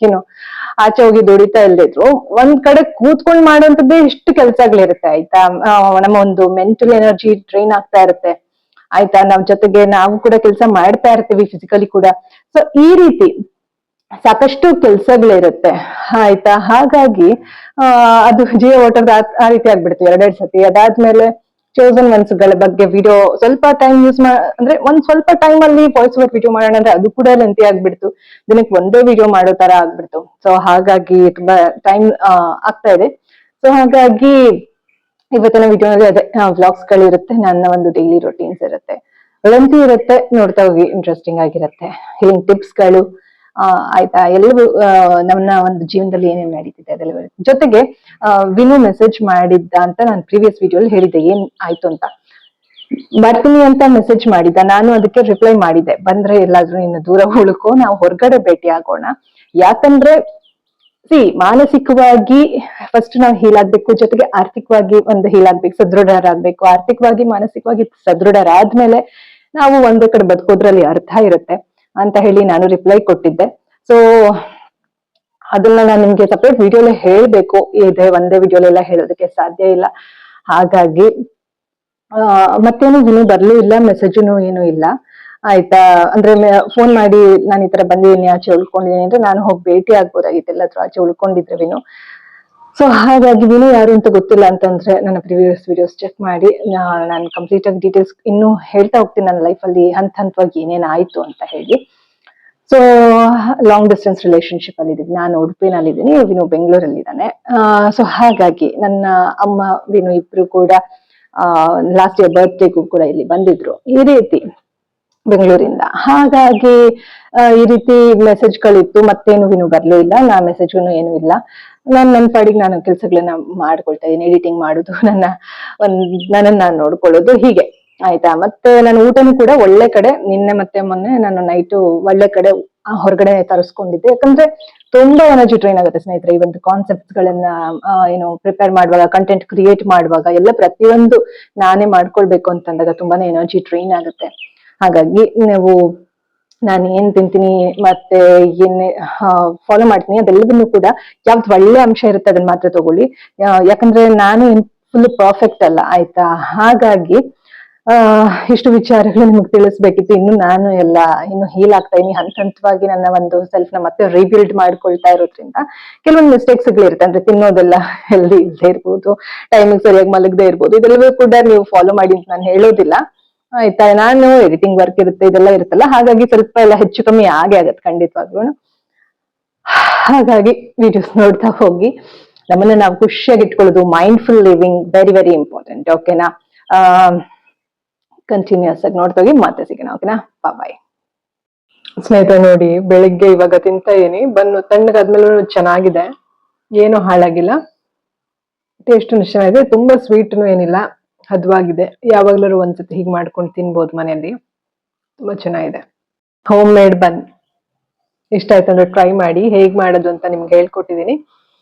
ಏನು ಆಚೆ ಹೋಗಿ ದುಡಿತಾ ಇಲ್ದಿದ್ರು ಒಂದ್ ಕಡೆ ಕೂತ್ಕೊಂಡ್ ಮಾಡುವಂತದ್ದೇ ಎಷ್ಟು ಕೆಲ್ಸಗಳಿರುತ್ತೆ ಆಯ್ತಾ. ನಮ್ಮ ಒಂದು ಮೆಂಟಲ್ ಎನರ್ಜಿ ಡ್ರೈನ್ ಆಗ್ತಾ ಇರುತ್ತೆ ಆಯ್ತಾ. ನಮ್ ಜೊತೆಗೆ ನಾವು ಕೂಡ ಕೆಲಸ ಮಾಡ್ತಾ ಇರ್ತೀವಿ ಫಿಸಿಕಲಿ ಕೂಡ. ಸೊ ಈ ರೀತಿ ಸಾಕಷ್ಟು ಕೆಲ್ಸಗಳಿರುತ್ತೆ ಆಯ್ತಾ. ಹಾಗಾಗಿ ಅದು ಜಿಯೋ ವಾಟರ್ ಆ ರೀತಿ ಆಗ್ಬಿಡ್ತು ಎರಡೆರಡು ಸತಿ. ಅದಾದ್ಮೇಲೆ ಚೋಸನ್ ಒನ್ಸ್ ಗಳ ಬಗ್ಗೆ ವಿಡಿಯೋ ಸ್ವಲ್ಪ ಟೈಮ್ ಯೂಸ್ ಅಂದ್ರೆ ಒಂದ್ ಸ್ವಲ್ಪ ಟೈಮ್ ಅಲ್ಲಿ ವಾಯ್ಸ್ ಓವರ್ ವಿಡಿಯೋ ಮಾಡೋಣ ಅಂದ್ರೆ ಅದು ಕೂಡ ಲೆಂತಿ ಆಗ್ಬಿಡ್ತು. ದಿನಕ್ಕೆ ಒಂದೇ ವಿಡಿಯೋ ಮಾಡೋ ತರ ಆಗ್ಬಿಡ್ತು. ಸೊ ಹಾಗಾಗಿ ತುಂಬಾ ಟೈಮ್ ಆಗ್ತಾ ಇದೆ. ಸೊ ಹಾಗಾಗಿ ಇವತ್ತಿನ ವಿಡಿಯೋನಲ್ಲಿ ಅದೇ ವ್ಲಾಗ್ಸ್ ಗಳು ಇರುತ್ತೆ, ನನ್ನ ಒಂದು ಡೈಲಿ ರೊಟೀನ್ಸ್ ಇರುತ್ತೆ, ಲೆಂತಿ ಇರುತ್ತೆ, ನೋಡ್ತಾ ಹೋಗಿ, ಇಂಟ್ರೆಸ್ಟಿಂಗ್ ಆಗಿರುತ್ತೆ. ಹೀಲಿಂಗ್ ಟಿಪ್ಸ್ ಗಳು ಆಯ್ತಾ, ಎಲ್ಲವೂ ನನ್ನ ಒಂದು ಜೀವನದಲ್ಲಿ ಏನೇನ್ ನಡೀತಿದೆ ಅದೆಲ್ಲ ಜೊತೆಗೆ ವಿನು ಮೆಸೇಜ್ ಮಾಡಿದ್ದ ಅಂತ ನಾನು ಪ್ರೀವಿಯಸ್ ವಿಡಿಯೋಲಿ ಹೇಳಿದ್ದೆ ಏನ್ ಆಯ್ತು ಅಂತ. ಬರ್ತೀನಿ ಅಂತ ಮೆಸೇಜ್ ಮಾಡಿದ್ದ, ನಾನು ಅದಕ್ಕೆ ರಿಪ್ಲೈ ಮಾಡಿದ್ದೆ, ಬಂದ್ರೆ ಎಲ್ಲಾದ್ರೂ ಇನ್ನು ದೂರ ಉಳ್ಕೋ, ನಾವು ಹೊರಗಡೆ ಭೇಟಿ ಆಗೋಣ. ಯಾಕಂದ್ರೆ ಮಾನಸಿಕವಾಗಿ ಫಸ್ಟ್ ನಾವು ಹೀಲ್ ಆಗ್ಬೇಕು, ಜೊತೆಗೆ ಆರ್ಥಿಕವಾಗಿ ಒಂದು ಹೀಲ್ ಆಗ್ಬೇಕು, ಸದೃಢರಾಗ್ಬೇಕು. ಆರ್ಥಿಕವಾಗಿ ಮಾನಸಿಕವಾಗಿ ಸದೃಢರಾದ್ಮೇಲೆ ನಾವು ಒಂದೇ ಕಡೆ ಬದುಕೋದ್ರಲ್ಲಿ ಅರ್ಥ ಇರುತ್ತೆ ಅಂತ ಹೇಳಿ ನಾನು ರಿಪ್ಲೈ ಕೊಟ್ಟಿದ್ದೆ. ಸೊ ಅದನ್ನ ನಾನು ನಿಮ್ಗೆ ಸಪರೇಟ್ ವಿಡಿಯೋಲೆ ಹೇಳ್ಬೇಕು, ಇದೆ ಒಂದೇ ವಿಡಿಯೋಲೆಲ್ಲ ಹೇಳೋದಕ್ಕೆ ಸಾಧ್ಯ ಇಲ್ಲ. ಹಾಗಾಗಿ ಮತ್ತೇನು ಇನ್ನೂ ಬರ್ಲೂ ಇಲ್ಲ, ಮೆಸೇಜನು ಏನು ಇಲ್ಲ ಆಯ್ತಾ. ಅಂದ್ರೆ ಫೋನ್ ಮಾಡಿ ನಾನು ಈ ತರ ಬಂದಿದ್ದೀನಿ, ಆಚೆ ಉಳ್ಕೊಂಡಿದ್ದೀನಿ ಅಂದ್ರೆ ನಾನು ಹೋಗಿ ಭೇಟಿ ಆಗ್ಬೋದಾಗಿತ್ತು ಎಲ್ಲಾದ್ರೂ ಆಚೆ ಉಳ್ಕೊಂಡಿದ್ರೆ ವಿನು. ಸೊ ಹಾಗಾಗಿ ವಿನು ಯಾರು ಅಂತ ಗೊತ್ತಿಲ್ಲ ಅಂತಂದ್ರೆ ನನ್ನ ಪ್ರೀವಿಯಸ್ ವಿಡಿಯೋಸ್ ಚೆಕ್ ಮಾಡಿ. ನಾನು ಕಂಪ್ಲೀಟ್ ಆಗಿ ಡೀಟೇಲ್ಸ್ ಇನ್ನೂ ಹೇಳ್ತಾ ಹೋಗ್ತೀನಿ ನನ್ನ ಲೈಫ್ ಅಲ್ಲಿ ಹಂತವಾಗಿ ಏನೇನ್ ಆಯ್ತು ಅಂತ ಹೇಳಿ. ಸೊ ಲಾಂಗ್ ಡಿಸ್ಟೆನ್ಸ್ ರಿಲೇಶನ್ಶಿಪ್ ಅಲ್ಲಿ ಇದ್ದೀನಿ, ನಾನು ಉಡುಪಿನಲ್ಲಿದ್ದೀನಿ, ವಿನು ಬೆಂಗಳೂರಲ್ಲಿದ್ದಾನೆ. ಸೊ ಹಾಗಾಗಿ ನನ್ನ ಅಮ್ಮ ವಿನು ಇಬ್ರು ಕೂಡ ಲಾಸ್ಟ್ ಇಯರ್ ಬರ್ತ್ಡೇಗೂ ಕೂಡ ಇಲ್ಲಿ ಬಂದಿದ್ರು ಈ ರೀತಿ ಬೆಂಗಳೂರಿಂದ. ಹಾಗಾಗಿ ಈ ರೀತಿ ಮೆಸೇಜ್ಗಳಿತ್ತು, ಮತ್ತೇನು ವಿನು ಬರ್ಲೂ ಇಲ್ಲ, ನಾ ಮೆಸೇಜ್ಗೂ ಏನು ಇಲ್ಲ. ನನ್ನ ಪಾಡಿಗೆ ನಾನು ಕೆಲ್ಸಗಳನ್ನ ಮಾಡ್ಕೊಳ್ತಾ ಇದ್ದೀನಿ, ಎಡಿಟಿಂಗ್ ಮಾಡೋದು, ನನ್ನನ್ನ ನಾನು ನೋಡ್ಕೊಳ್ಳೋದು ಹೀಗೆ ಆಯ್ತಾ. ಮತ್ತೆ ನಾನು ಊಟನೂ ಕೂಡ ಒಳ್ಳೆ ಕಡೆ ನಿನ್ನೆ ಮತ್ತೆ ಮೊನ್ನೆ ನಾನು ನೈಟು ಒಳ್ಳೆ ಕಡೆ ಹೊರಗಡೆ ತರಿಸ್ಕೊಂಡಿದ್ದೆ. ಯಾಕಂದ್ರೆ ತುಂಬಾ ಎನರ್ಜಿ ಡ್ರೈನ್ ಆಗುತ್ತೆ ಸ್ನೇಹಿತರೆ ಈ ಒಂದು ಕಾನ್ಸೆಪ್ಟ್ ಗಳನ್ನ ಏನು ಪ್ರಿಪೇರ್ ಮಾಡುವಾಗ, ಕಂಟೆಂಟ್ ಕ್ರಿಯೇಟ್ ಮಾಡುವಾಗ ಎಲ್ಲ ಪ್ರತಿಯೊಂದು ನಾನೇ ಮಾಡ್ಕೊಳ್ಬೇಕು ಅಂತಂದಾಗ ತುಂಬಾನೇ ಎನರ್ಜಿ ಡ್ರೈನ್ ಆಗುತ್ತೆ. ಹಾಗಾಗಿ ನಾನು ಏನ್ ತಿಂತೀನಿ ಮತ್ತೆ ಏನ್ ಫಾಲೋ ಮಾಡ್ತೀನಿ ಅದೆಲ್ಲದನ್ನು ಕೂಡ ಯಾವ್ದು ಒಳ್ಳೆ ಅಂಶ ಇರುತ್ತೆ ಅದನ್ನ ಮಾತ್ರ ತಗೊಳ್ಳಿ. ಯಾಕಂದ್ರೆ ನಾನು ಫುಲ್ ಪರ್ಫೆಕ್ಟ್ ಅಲ್ಲ ಆಯ್ತಾ. ಹಾಗಾಗಿ ಇಷ್ಟು ವಿಚಾರಗಳು ನಿಮ್ಗೆ ತಿಳಿಸ್ಬೇಕಿತ್ತು. ನಾನು ಇನ್ನು ಹೀಲ್ ಆಗ್ತಾ ಇದೀನಿ, ಹಂತವಾಗಿ ನನ್ನ ಒಂದು ಸೆಲ್ಫ್ ನ ಮತ್ತೆ ರೀಬಿಲ್ಡ್ ಮಾಡ್ಕೊಳ್ತಾ ಇರೋದ್ರಿಂದ ಕೆಲವೊಂದು ಮಿಸ್ಟೇಕ್ಸ್ ಗಳಿರುತ್ತೆ. ಅಂದ್ರೆ ತಿನ್ನೋದೆಲ್ಲ ಹೆಲ್ದಿ ಇಲ್ಲದೆ ಇರ್ಬೋದು, ಟೈಮಿಂಗ್ ಸರಿಯಾಗಿ ಮಲಗದೆ ಇರ್ಬೋದು, ಇದೆಲ್ಲವೂ ಕೂಡ ನೀವು ಫಾಲೋ ಮಾಡಿ ಅಂತ ನಾನು ಹೇಳೋದಿಲ್ಲ ಆಯ್ತಾ. ನಾನು ಎಡಿಟಿಂಗ್ ವರ್ಕ್ ಇರುತ್ತೆ, ಇದೆಲ್ಲ ಇರುತ್ತಲ್ಲ, ಹಾಗಾಗಿ ಸ್ವಲ್ಪ ಎಲ್ಲ ಹೆಚ್ಚು ಕಮ್ಮಿ ಆಗತ್ತೆ ಖಂಡಿತವಾಗ್ಲೂ. ಹಾಗಾಗಿ ವಿಡಿಯೋಸ್ ನೋಡ್ತಾ ಹೋಗಿ, ನಮ್ಮನ್ನ ನಾವು ಖುಷಿಯಾಗಿ ಇಟ್ಕೊಳ್ಳೋದು, mindful living very very important. ಓಕೆನಾ. ಕಂಟಿನ್ಯೂಸ್ ಆಗಿ ನೋಡ್ತಾ ಹೋಗಿ, ಮತ್ತೆ ಸಿಗೋಣ. ಓಕೆನಾ, ಬಾಯ್. ಸ್ನೇಹಿತರೆ ನೋಡಿ, ಬೆಳಿಗ್ಗೆ ಇವಾಗ ತಿಂತಾ ಇದೀನಿ, ಬನ್ನು ತಣ್ಣಗಾದ್ಮೇಲೆ ಚೆನ್ನಾಗಿದೆ, ಏನು ಹಾಳಾಗಿಲ್ಲ, ಟೇಸ್ಟ್ ಚೆನ್ನಾಗಿದೆ, ತುಂಬಾ ಸ್ವೀಟ್ನು ಏನಿಲ್ಲ, ಹದವಾಗಿದೆ. ಯಾವಾಗ್ಲಾದ್ರು ಒಂದ್ಸತಿ ಹೀಗೆ ಮಾಡ್ಕೊಂಡು ತಿನ್ಬೋದು ಮನೆಯಲ್ಲಿ, ತುಂಬಾ ಚೆನ್ನಾಗಿದೆ. ಹೋಮ್ ಮೇಡ್ ಬನ್ ಇಷ್ಟ ಆಯ್ತು ಅಂದ್ರೆ ಟ್ರೈ ಮಾಡಿ. ಹೇಗ್ ಮಾಡೋದು ಅಂತ ನಿಮ್ಗೆ ಹೇಳ್ಕೊಟ್ಟಿದೀನಿ.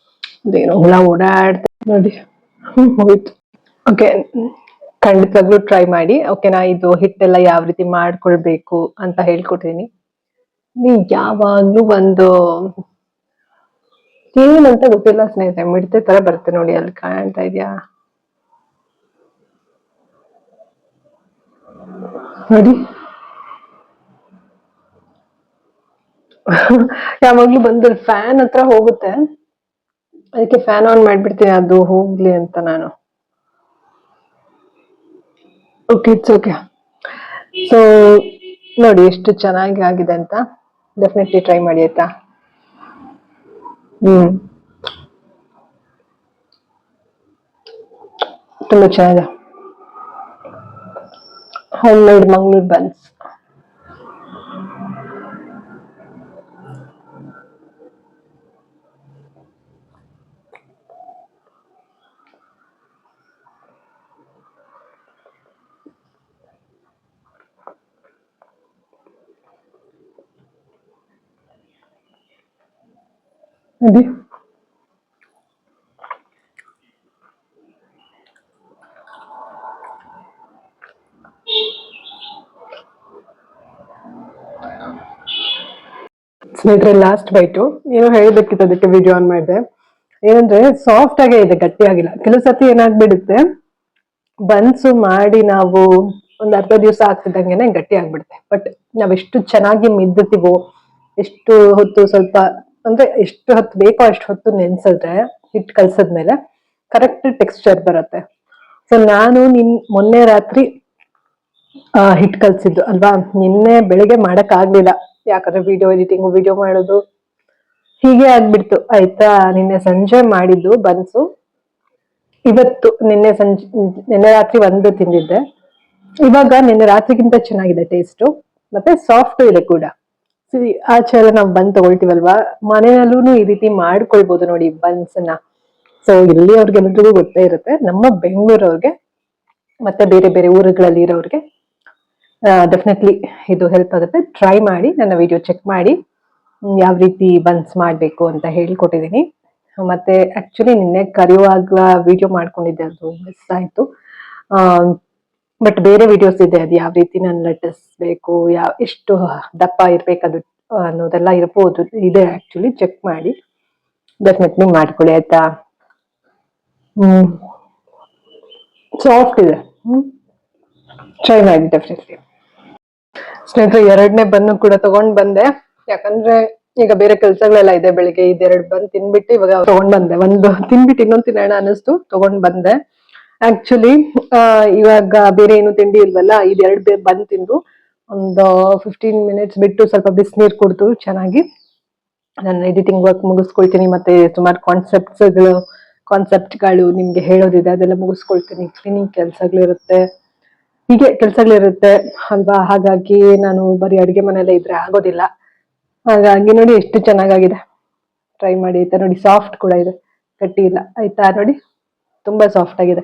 ಅದೇನೋ ಹುಳ ಓಡಾಡ್ತಾ ನೋಡಿ, ಹೋಯ್ತು. ಓಕೆ, ಖಂಡಿತವಾಗ್ಲೂ ಟ್ರೈ ಮಾಡಿ. ಓಕೆನಾ. ಇದು ಹಿಟ್ಟೆಲ್ಲ ಯಾವ ರೀತಿ ಮಾಡ್ಕೊಳ್ಬೇಕು ಅಂತ ಹೇಳ್ಕೊಟ್ಟಿದೀನಿ. ನೀವು ಯಾವಾಗ್ಲೂ ಒಂದು ಏನಂತ ಗೊತ್ತಿಲ್ಲ ಸ್ನೇಹಿತರೆ, ಮಿಡತೆ ತರ ಬರುತ್ತೆ ನೋಡಿ, ಅಲ್ಲಿ ಕಾಣ್ತಾ ಇದೆಯಾ ನೋಡಿ. ಯಾವಾಗ್ಲೂ ಬಂದು ಫ್ಯಾನ್ ಹತ್ರ ಹೋಗುತ್ತೆ, ಅದಕ್ಕೆ ಫ್ಯಾನ್ ಆನ್ ಮಾಡ್ಬಿಡ್ತೀನಿ ಅದು ಹೋಗ್ಲಿ ಅಂತ ನಾನು. Okay, it's okay. ಸೊ ನೋಡಿ ಎಷ್ಟು ಚೆನ್ನಾಗಿ ಆಗಿದೆ ಅಂತ, ಡೆಫಿನೆಟ್ಲಿ ಟ್ರೈ ಮಾಡಿ ಆಯ್ತಾ. ತುಂಬಾ ಚೆನ್ನಾಗಿದೆ. Home made Mangaluru buns. ನೋಡಿ ಸ್ನೇಹಿತರೆ, ಲಾಸ್ಟ್ ಬೈಟು ಏನೋ ಹೇಳ್ಬೇಕಿತ್ತು, ಅದಕ್ಕೆ ವಿಡಿಯೋ ಆನ್ ಮಾಡಿದೆ. ಏನಂದ್ರೆ ಸಾಫ್ಟ್ ಆಗೇ ಇದೆ, ಗಟ್ಟಿ ಆಗಿಲ್ಲ. ಕೆಲವು ಸತಿ ಏನಾಗ್ಬಿಡುತ್ತೆ, ಬನ್ಸು ಮಾಡಿ ನಾವು ಒಂದ್ ಅರ್ಧ ದಿವಸ ಆಗ್ತಿದ್ದಂಗೆನೆ ಗಟ್ಟಿ ಆಗ್ಬಿಡುತ್ತೆ. ಬಟ್ ನಾವ್ ಎಷ್ಟು ಚೆನ್ನಾಗಿ ಮಿದ್ದುತ್ತೀವೋ, ಎಷ್ಟು ಹೊತ್ತು ಸ್ವಲ್ಪ ಅಂದ್ರೆ ಎಷ್ಟು ಹೊತ್ತು ಬೇಕೋ ಅಷ್ಟು ಹೊತ್ತು ನೆನ್ಸಿದ್ರೆ, ಹಿಟ್ಟು ಕಲ್ಸದ್ಮೇಲೆ ಕರೆಕ್ಟ್ ಟೆಕ್ಸ್ಚರ್ ಬರುತ್ತೆ. ಸೊ ನಾನು ಮೊನ್ನೆ ರಾತ್ರಿ ಹಿಟ್ ಕಲ್ಸಿದ್ದು ಅಲ್ವಾ, ನಿನ್ನೆ ಬೆಳಿಗ್ಗೆ ಮಾಡಕ್ ಆಗ್ಲಿಲ್ಲ. ಯಾಕಂದ್ರೆ ವಿಡಿಯೋ ಮಾಡೋದು ಹೀಗೆ ಆಗ್ಬಿಡ್ತು ಆಯ್ತಾ. ನಿನ್ನೆ ಸಂಜೆ ಮಾಡಿದ್ದು ಬನ್ಸು, ಇವತ್ತು ನಿನ್ನೆ ರಾತ್ರಿ ಒಂದು ತಿಂದಿದ್ದೆ. ಇವಾಗ ನಿನ್ನೆ ರಾತ್ರಿಗಿಂತ ಚೆನ್ನಾಗಿದೆ ಟೇಸ್ಟ್, ಮತ್ತೆ ಸಾಫ್ಟ್ ಇದೆ ಕೂಡ. ಆಚೆ ಎಲ್ಲ ನಾವು ಬನ್ ತಗೊಳ್ತೀವಲ್ವಾ, ಮನೆಯಲ್ಲೂ ಈ ರೀತಿ ಮಾಡ್ಕೊಳ್ಬಹುದು ನೋಡಿ ಬನ್ಸ್ನ. ಸೊ ಇಲ್ಲಿ ಅವ್ರಿಗೆಲ್ರಿಗೂ ಗೊತ್ತೇ ಇರುತ್ತೆ, ನಮ್ಮ ಬೆಂಗಳೂರವ್ರಿಗೆ ಮತ್ತೆ ಬೇರೆ ಬೇರೆ ಊರುಗಳಲ್ಲಿ ಇರೋರಿಗೆ ಡೆಫಿನೆಟ್ಲಿ ಇದು ಹೆಲ್ಪ್ ಆಗುತ್ತೆ. ಟ್ರೈ ಮಾಡಿ, ನನ್ನ ವಿಡಿಯೋ ಚೆಕ್ ಮಾಡಿ ಯಾವ ರೀತಿ ಬನ್ಸ್ ಮಾಡ್ಬೇಕು ಅಂತ ಹೇಳ್ಕೊಟ್ಟಿದ್ದೀನಿ. ಮತ್ತೆ ಆಕ್ಚುಲಿ ನಿನ್ನೆ ಕರೆಯುವಾಗ ವಿಡಿಯೋ ಮಾಡ್ಕೊಂಡಿದ್ದೆ, ಅದು ಮಿಸ್ ಆಯ್ತು. ಬಟ್ ಬೇರೆ ವಿಡಿಯೋಸ್ ಇದೆ, ಅದು ಯಾವ ರೀತಿ ನಾನು ಲಟ್ಟಿಸ್ಬೇಕು, ಎಷ್ಟು ದಪ್ಪ ಇರ್ಬೇಕದು ಅನ್ನೋದೆಲ್ಲ ಇರ್ಬೋದು, ಇದೆ ಆಕ್ಚುಲಿ. ಚೆಕ್ ಮಾಡಿ ಡೆಫಿನೆಟ್ಲಿ ಮಾಡ್ಕೊಳ್ಳಿ ಆಯ್ತಾ. ಸಾಫ್ಟ್ ಇದೆ, ಟ್ರೈ ಮಾಡಿ ಡೆಫಿನೆಟ್ಲಿ. ಸ್ನೇಹಿತರೆ, 2ನೇ ಬನ್ನು ಕೂಡ ತಗೊಂಡ್ ಬಂದೆ. ಯಾಕಂದ್ರೆ ಈಗ ಬೇರೆ ಕೆಲ್ಸಗಳೆಲ್ಲ ಇದೆ, ಬೆಳಿಗ್ಗೆ ಇದೆರಡು ಬಂದ್ ತಿನ್ಬಿಟ್ಟು ಇವಾಗ ತಗೊಂಡ್ ಬಂದೆ. ಒಂದು ತಿನ್ಬಿಟ್ಟು ಇನ್ನೊಂದ್ ತಿನ್ನೋಣ ಅನಿಸ್ತು, ತಗೊಂಡ್ ಬಂದೆ. ಆಕ್ಚುಲಿ ಇವಾಗ ಬೇರೆ ಏನು ತಿಂಡಿ ಇಲ್ವಲ್ಲ, ಇದೆರಡು ಬಂದ್ ತಿಂದು ಒಂದು 15 ಮಿನಿಟ್ಸ್ ಬಿಟ್ಟು ಸ್ವಲ್ಪ ಬಿಸಿನೀರ್ ಕುಡಿದು ಚೆನ್ನಾಗಿ ನನ್ನ ಎಡಿಟಿಂಗ್ ವರ್ಕ್ ಮುಗಿಸ್ಕೊಳ್ತೀನಿ. ಮತ್ತೆ ಸುಮಾರು ಕಾನ್ಸೆಪ್ಟ್ಗಳು ನಿಮ್ಗೆ ಹೇಳೋದಿದೆ, ಅದೆಲ್ಲ ಮುಗಿಸ್ಕೊಳ್ತೀನಿ. ಕ್ಲೀನಿಂಗ್ ಕೆಲ್ಸಗಳಿರುತ್ತೆ, ಹೀಗೆ ಕೆಲ್ಸಗಳಿರುತ್ತೆ ಅಲ್ವಾ. ಹಾಗಾಗಿ ನಾನು ಬರೀ ಅಡಿಗೆ ಮನೆಯಲ್ಲೇ ಇದ್ರೆ ಆಗೋದಿಲ್ಲ. ಹಾಗಾಗಿ ನೋಡಿ ಎಷ್ಟು ಚೆನ್ನಾಗಾಗಿದೆ, ಟ್ರೈ ಮಾಡಿ ಆಯ್ತಾ. ನೋಡಿ ಸಾಫ್ಟ್ ಕೂಡ ಇದೆ, ಗಟ್ಟಿ ಇಲ್ಲ ಆಯ್ತಾ. ನೋಡಿ ತುಂಬಾ ಸಾಫ್ಟ್ ಆಗಿದೆ.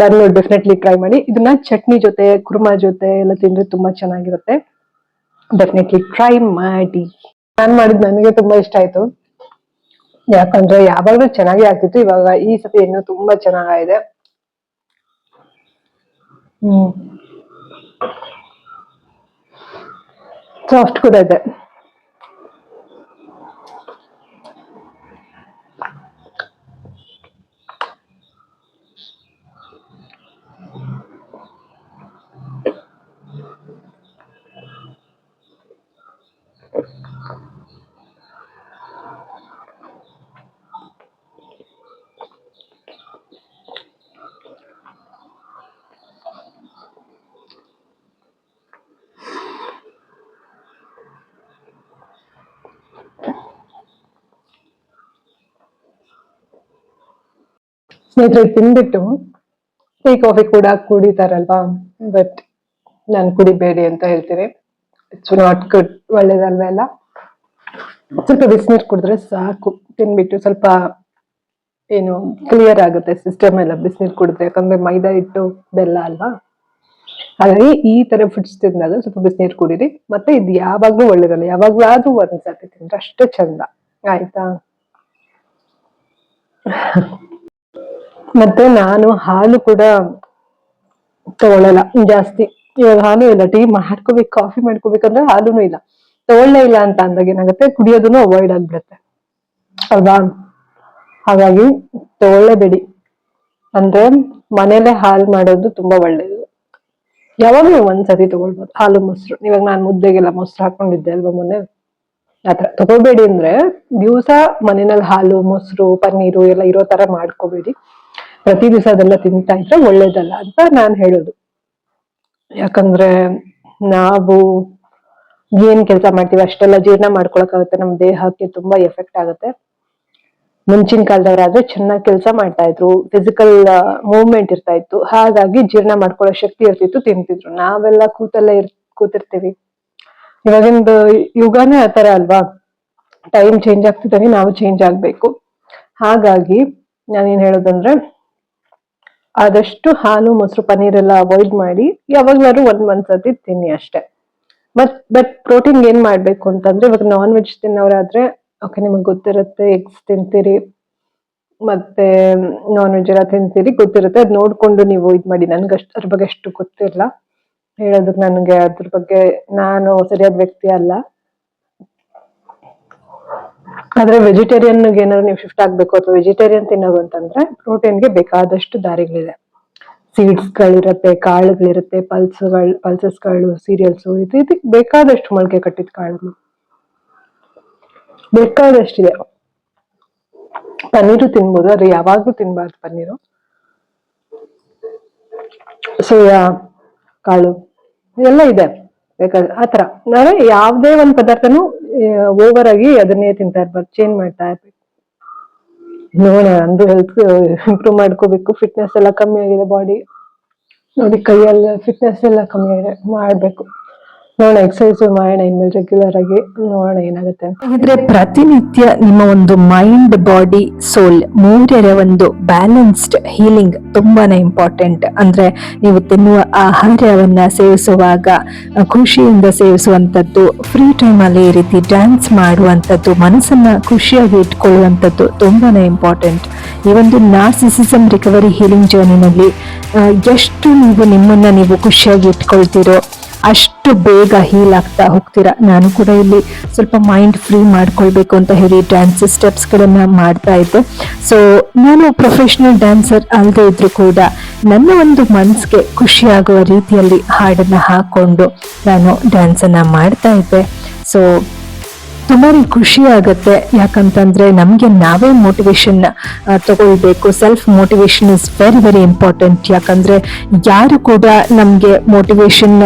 ನಾನು ಡೆಫಿನೆಟ್ಲಿ ಟ್ರೈ ಮಾಡಿ. ಇದನ್ನ ಚಟ್ನಿ ಜೊತೆ, ಕುರ್ಮಾ ಜೊತೆ ಎಲ್ಲ ತಿಂದ್ರೆ ತುಂಬಾ ಚೆನ್ನಾಗಿರುತ್ತೆ. ಡೆಫಿನೆಟ್ಲಿ ಟ್ರೈ ಮಾಡಿ. ನಾನ್ ಮಾಡಿದ್ ನನಗೆ ತುಂಬಾ ಇಷ್ಟ ಆಯ್ತು, ಯಾಕಂದ್ರೆ ಯಾವಾಗ್ಲೂ ಚೆನ್ನಾಗಿ ಆಗ್ತಿತ್ತು, ಇವಾಗ ಈ ಸತಿ ಇನ್ನೂ ತುಂಬಾ ಚೆನ್ನಾಗಿದೆ. ಸಾಫ್ಟ್ ಕೂಡ ಇದೆ. ಸ್ನೇಹಿತರೆ, ತಿನ್ಬಿಟ್ಟು ಟೀ ಕಾಫಿ ಕೂಡ ಕುಡಿತಾರಲ್ವಾ, ಬಟ್ ನಾನು ಕುಡಿಬೇಡಿ ಅಂತ ಹೇಳ್ತೀನಿ. ಇಟ್ಸ್ ನಾಟ್ ಗುಡ್, ಒಳ್ಳೇದಲ್ವೇ ಅಲ್ಲ. ಸ್ವಲ್ಪ ಬಿಸಿನೀರು ಕುಡಿದ್ರೆ ಸಾಕು. ತಿನ್ಬಿಟ್ಟು ಸ್ವಲ್ಪ ಏನು ಕ್ಲಿಯರ್ ಆಗುತ್ತೆ ಸಿಸ್ಟಮ್ ಎಲ್ಲ ಬಿಸಿನೀರು ಕುಡಿದ್ರೆ, ಯಾಕಂದ್ರೆ ಮೈದಾ ಹಿಟ್ಟು ಬೆಲ್ಲ ಅಲ್ವಾ. ಹಾಗಾಗಿ ಈ ತರ ಫುಡ್ಸ್ ತಿಂದಾಗ ಸ್ವಲ್ಪ ಬಿಸಿನೀರು ಕುಡೀರಿ. ಮತ್ತೆ ಇದು ಯಾವಾಗ್ಲೂ ಒಳ್ಳೇದಲ್ಲ, ಯಾವಾಗ್ಲಾದ್ರೂ ಒಂದ್ಸತಿ ತಿಂದ್ರೆ ಅಷ್ಟೇ ಚಂದ ಆಯ್ತಾ. ಮತ್ತೆ ನಾನು ಹಾಲು ಕೂಡ ತಗೊಳ್ಳಲ್ಲ ಜಾಸ್ತಿ. ಇವಾಗ ಹಾಲು ಇಲ್ಲ, ಟೀ ಮಾಡ್ಕೋಬೇಕು, ಕಾಫಿ ಮಾಡ್ಕೋಬೇಕಂದ್ರೆ ಹಾಲೂನು ಇಲ್ಲ. ತಗೊಳ್ಳೇ ಇಲ್ಲ ಅಂತ ಅಂದಾಗ ಏನಾಗುತ್ತೆ, ಕುಡಿಯೋದನ್ನು ಅವಾಯ್ಡ್ ಆಗ್ಬಿಡುತ್ತೆ ಅಲ್ವಾ. ಹಾಗಾಗಿ ತಗೊಳ್ಳೇಬೇಡಿ. ಅಂದ್ರೆ ಮನೇಲೆ ಹಾಲು ಮಾಡೋದು ತುಂಬಾ ಒಳ್ಳೇದು. ಯಾವಾಗ್ಲೂ ಒಂದ್ಸತಿ ತಗೊಳ್ಬೋದು ಹಾಲು ಮೊಸರು. ಇವಾಗ ನಾನು ಮುದ್ದೆಗೆಲ್ಲ ಮೊಸರು ಹಾಕೊಂಡಿದ್ದೆ ಅಲ್ವಾ ಮೊನ್ನೆ, ಆತರ ತಗೋಬೇಡಿ. ಅಂದ್ರೆ ದಿವಸ ಮನೆಯಲ್ಲಿ ಹಾಲು ಮೊಸರು ಪನ್ನೀರು ಎಲ್ಲ ಇರೋ ತರ ಮಾಡ್ಕೋಬೇಡಿ. ಪ್ರತಿ ದಿವಸ ಅದೆಲ್ಲ ತಿಂತಾ ಇದ್ರೆ ಒಳ್ಳೇದಲ್ಲ ಅಂತ ನಾನ್ ಹೇಳೋದು. ಯಾಕಂದ್ರೆ ನಾವು ಏನ್ ಕೆಲಸ ಮಾಡ್ತೀವಿ ಅಷ್ಟೆಲ್ಲ ಜೀರ್ಣ ಮಾಡ್ಕೊಳಕ್ಕಾಗುತ್ತೆ, ನಮ್ ದೇಹಕ್ಕೆ ತುಂಬಾ ಎಫೆಕ್ಟ್ ಆಗುತ್ತೆ. ಮುಂಚಿನ ಕಾಲದವರಾದ್ರೆ ಚೆನ್ನಾಗಿ ಕೆಲಸ ಮಾಡ್ತಾ ಇದ್ರು, ಫಿಸಿಕಲ್ ಮೂವ್ಮೆಂಟ್ ಇರ್ತಾ ಇತ್ತು, ಹಾಗಾಗಿ ಜೀರ್ಣ ಮಾಡ್ಕೊಳ್ಳೋ ಶಕ್ತಿ ಇರ್ತಿತ್ತು, ತಿಂತಿದ್ರು. ನಾವೆಲ್ಲ ಕೂತಿರ್ತೀವಿ. ಇವಾಗಿಂದು ಯುಗನೇ ಆತರ ಅಲ್ವಾ, ಟೈಮ್ ಚೇಂಜ್ ಆಗ್ತಿದ್ದಾನೆ, ನಾವು ಚೇಂಜ್ ಆಗ್ಬೇಕು. ಹಾಗಾಗಿ ನಾನೇನ್ ಹೇಳೋದಂದ್ರೆ, ಆದಷ್ಟು ಹಾಲು ಮೊಸರು ಪನ್ನೀರ್ ಎಲ್ಲ ಅವಾಯ್ಡ್ ಮಾಡಿ, ಯಾವಾಗ್ಲಾದ್ರು ಒಂದ್ಸತಿ ತಿನ್ನಿ ಅಷ್ಟೇ. ಬಟ್ ಪ್ರೋಟೀನ್ ಏನ್ ಮಾಡ್ಬೇಕು ಅಂತಂದ್ರೆ, ಇವಾಗ ನಾನ್ ವೆಜ್ ತಿನ್ನೋರಾದ್ರೆ ಓಕೆ, ನಿಮಗೆ ಗೊತ್ತಿರುತ್ತೆ ಎಗ್ಸ್ ತಿಂತೀರಿ, ಮತ್ತೆ ನಾನ್ ವೆಜ್ ಎಲ್ಲ ತಿಂತೀರಿ, ಗೊತ್ತಿರುತ್ತೆ. ಅದ್ ನೋಡ್ಕೊಂಡು ನೀವು ಇದ್ ಮಾಡಿ. ನನ್ಗೆ ಅದ್ರ ಬಗ್ಗೆ ಅಷ್ಟು ಗೊತ್ತಿಲ್ಲ ಹೇಳೋದಕ್ಕೆ. ನನ್ಗೆ ಅದ್ರ ಬಗ್ಗೆ ನಾನು ಸರಿಯಾದ ವ್ಯಕ್ತಿ ಅಲ್ಲ. ಆದ್ರೆ ವೆಜಿಟೇರಿಯನ್ ಏನಾದ್ರು ನೀವು ಶಿಫ್ಟ್ ಆಗ್ಬೇಕು ಅಥವಾ ವೆಜಿಟೇರಿಯನ್ ತಿನ್ನೋದು ಅಂತಂದ್ರೆ ಪ್ರೋಟೀನ್ಗೆ ಬೇಕಾದಷ್ಟು ದಾರಿಗಳಿದೆ. ಸೀಡ್ಸ್ ಗಳಿರುತ್ತೆ, ಕಾಳುಗಳಿರುತ್ತೆ, ಪಲ್ಸಸ್ಗಳು, ಸೀರಿಯಲ್ಸ್, ಇದಕ್ಕೆ ಬೇಕಾದಷ್ಟು ಮೊಳಕೆ ಕಟ್ಟಿದ ಕಾಳುಗಳು ಬೇಕಾದಷ್ಟಿದೆ. ಪನ್ನೀರು ತಿನ್ಬೋದು, ಆದ್ರೆ ಯಾವಾಗ್ಲೂ ತಿನ್ಬಾರ್ದು ಪನ್ನೀರು. ಸೋಯಾ ಕಾಳು ಇದೆಲ್ಲ ಇದೆ ಬೇಕಾದ್ರೆ ಆತರ. ನಾವೇ ಯಾವ್ದೇ ಒಂದ್ ಪದಾರ್ಥನು ಓವರ್ ಆಗಿ ಅದನ್ನೇ ತಿಂತಾ ಇರ್ಬಾರ್ದು, ಚೇಂಜ್ ಮಾಡ್ತಾ ಇರ್ಬೇಕು. ನೋಡ, ಅಂದು ಹೆಲ್ತ್ ಇಂಪ್ರೂವ್ ಮಾಡ್ಕೋಬೇಕು. ಫಿಟ್ನೆಸ್ ಎಲ್ಲ ಕಮ್ಮಿ ಆಗಿದೆ ಬಾಡಿ ನೋಡಿ, ಕೈಯೆಲ್ಲ ಫಿಟ್ನೆಸ್ ಎಲ್ಲ ಕಮ್ಮಿ ಆಗಿದೆ, ಮಾಡ್ಬೇಕು. ನೋಡೋಣ, ಎಕ್ಸರ್ಸೈಸ್ ಮಾಡೋಣ ಇನ್ಮೇಲೆ ರೆಗ್ಯುಲರ್ ಆಗಿ, ನೋಡೋಣ ಏನಾಗುತ್ತೆ. ಹಾಗಾದ್ರೆ ಪ್ರತಿನಿತ್ಯ ನಿಮ್ಮ ಒಂದು ಮೈಂಡ್, ಬಾಡಿ, ಸೋಲ್ ಮೂರರ ಒಂದು ಬ್ಯಾಲೆನ್ಸ್ಡ್ ಹೀಲಿಂಗ್ ತುಂಬಾನೇ ಇಂಪಾರ್ಟೆಂಟ್. ಅಂದ್ರೆ ನೀವು ತಿನ್ನುವ ಆಹಾರವನ್ನ ಸೇವಿಸುವಾಗ ಖುಷಿಯಿಂದ ಸೇವಿಸುವಂತದ್ದು, ಫ್ರೀ ಟೈಮ್ ಅಲ್ಲಿ ಈ ರೀತಿ ಡ್ಯಾನ್ಸ್ ಮಾಡುವಂತದ್ದು, ಮನಸ್ಸನ್ನ ಖುಷಿಯಾಗಿ ಇಟ್ಕೊಳ್ಳುವಂತದ್ದು ತುಂಬಾನೇ ಇಂಪಾರ್ಟೆಂಟ್. ಈ ಒಂದು ನಾರ್ಸಿಸಿಸಮ್ ರಿಕವರಿ ಹೀಲಿಂಗ್ ಜರ್ನಿನಲ್ಲಿ ಎಷ್ಟು ನೀವು ನಿಮ್ಮನ್ನ ನೀವು ಖುಷಿಯಾಗಿ ಇಟ್ಕೊಳ್ತೀರೋ ಅಷ್ಟು ಬೇಗ ಹೀಲ್ ಆಗ್ತಾ ಹೋಗ್ತೀರಾ. ನಾನು ಕೂಡ ಇಲ್ಲಿ ಸ್ವಲ್ಪ ಮೈಂಡ್ ಫ್ರೀ ಮಾಡ್ಕೊಳ್ಬೇಕು ಅಂತ ಹೇಳಿ ಡ್ಯಾನ್ಸ್ ಸ್ಟೆಪ್ಸ್ಗಳನ್ನ ಮಾಡ್ತಾ ಇದ್ದೆ. ಸೊ ನಾನು ಪ್ರೊಫೆಷನಲ್ ಡ್ಯಾನ್ಸರ್ ಅಲ್ಲದೆ ಇದ್ರು ಕೂಡ ನನ್ನ ಒಂದು ಮನಸ್ಸಿಗೆ ಖುಷಿಯಾಗುವ ರೀತಿಯಲ್ಲಿ ಹಾಡನ್ನ ಹಾಕೊಂಡು ನಾನು ಡ್ಯಾನ್ಸನ್ನು ಮಾಡ್ತಾ ಇದ್ದೆ. ಸೊ ತುಂಬಾ ಖುಷಿ ಆಗುತ್ತೆ. ಯಾಕಂತಂದ್ರೆ ನಮ್ಗೆ ನಾವೇ ಮೋಟಿವೇಶನ್ ತಗೊಳ್ಬೇಕು. Self motivation is very very important. ಯಾಕಂದ್ರೆ ಯಾರು ಕೂಡ ನಮ್ಗೆ ಮೋಟಿವೇಶನ್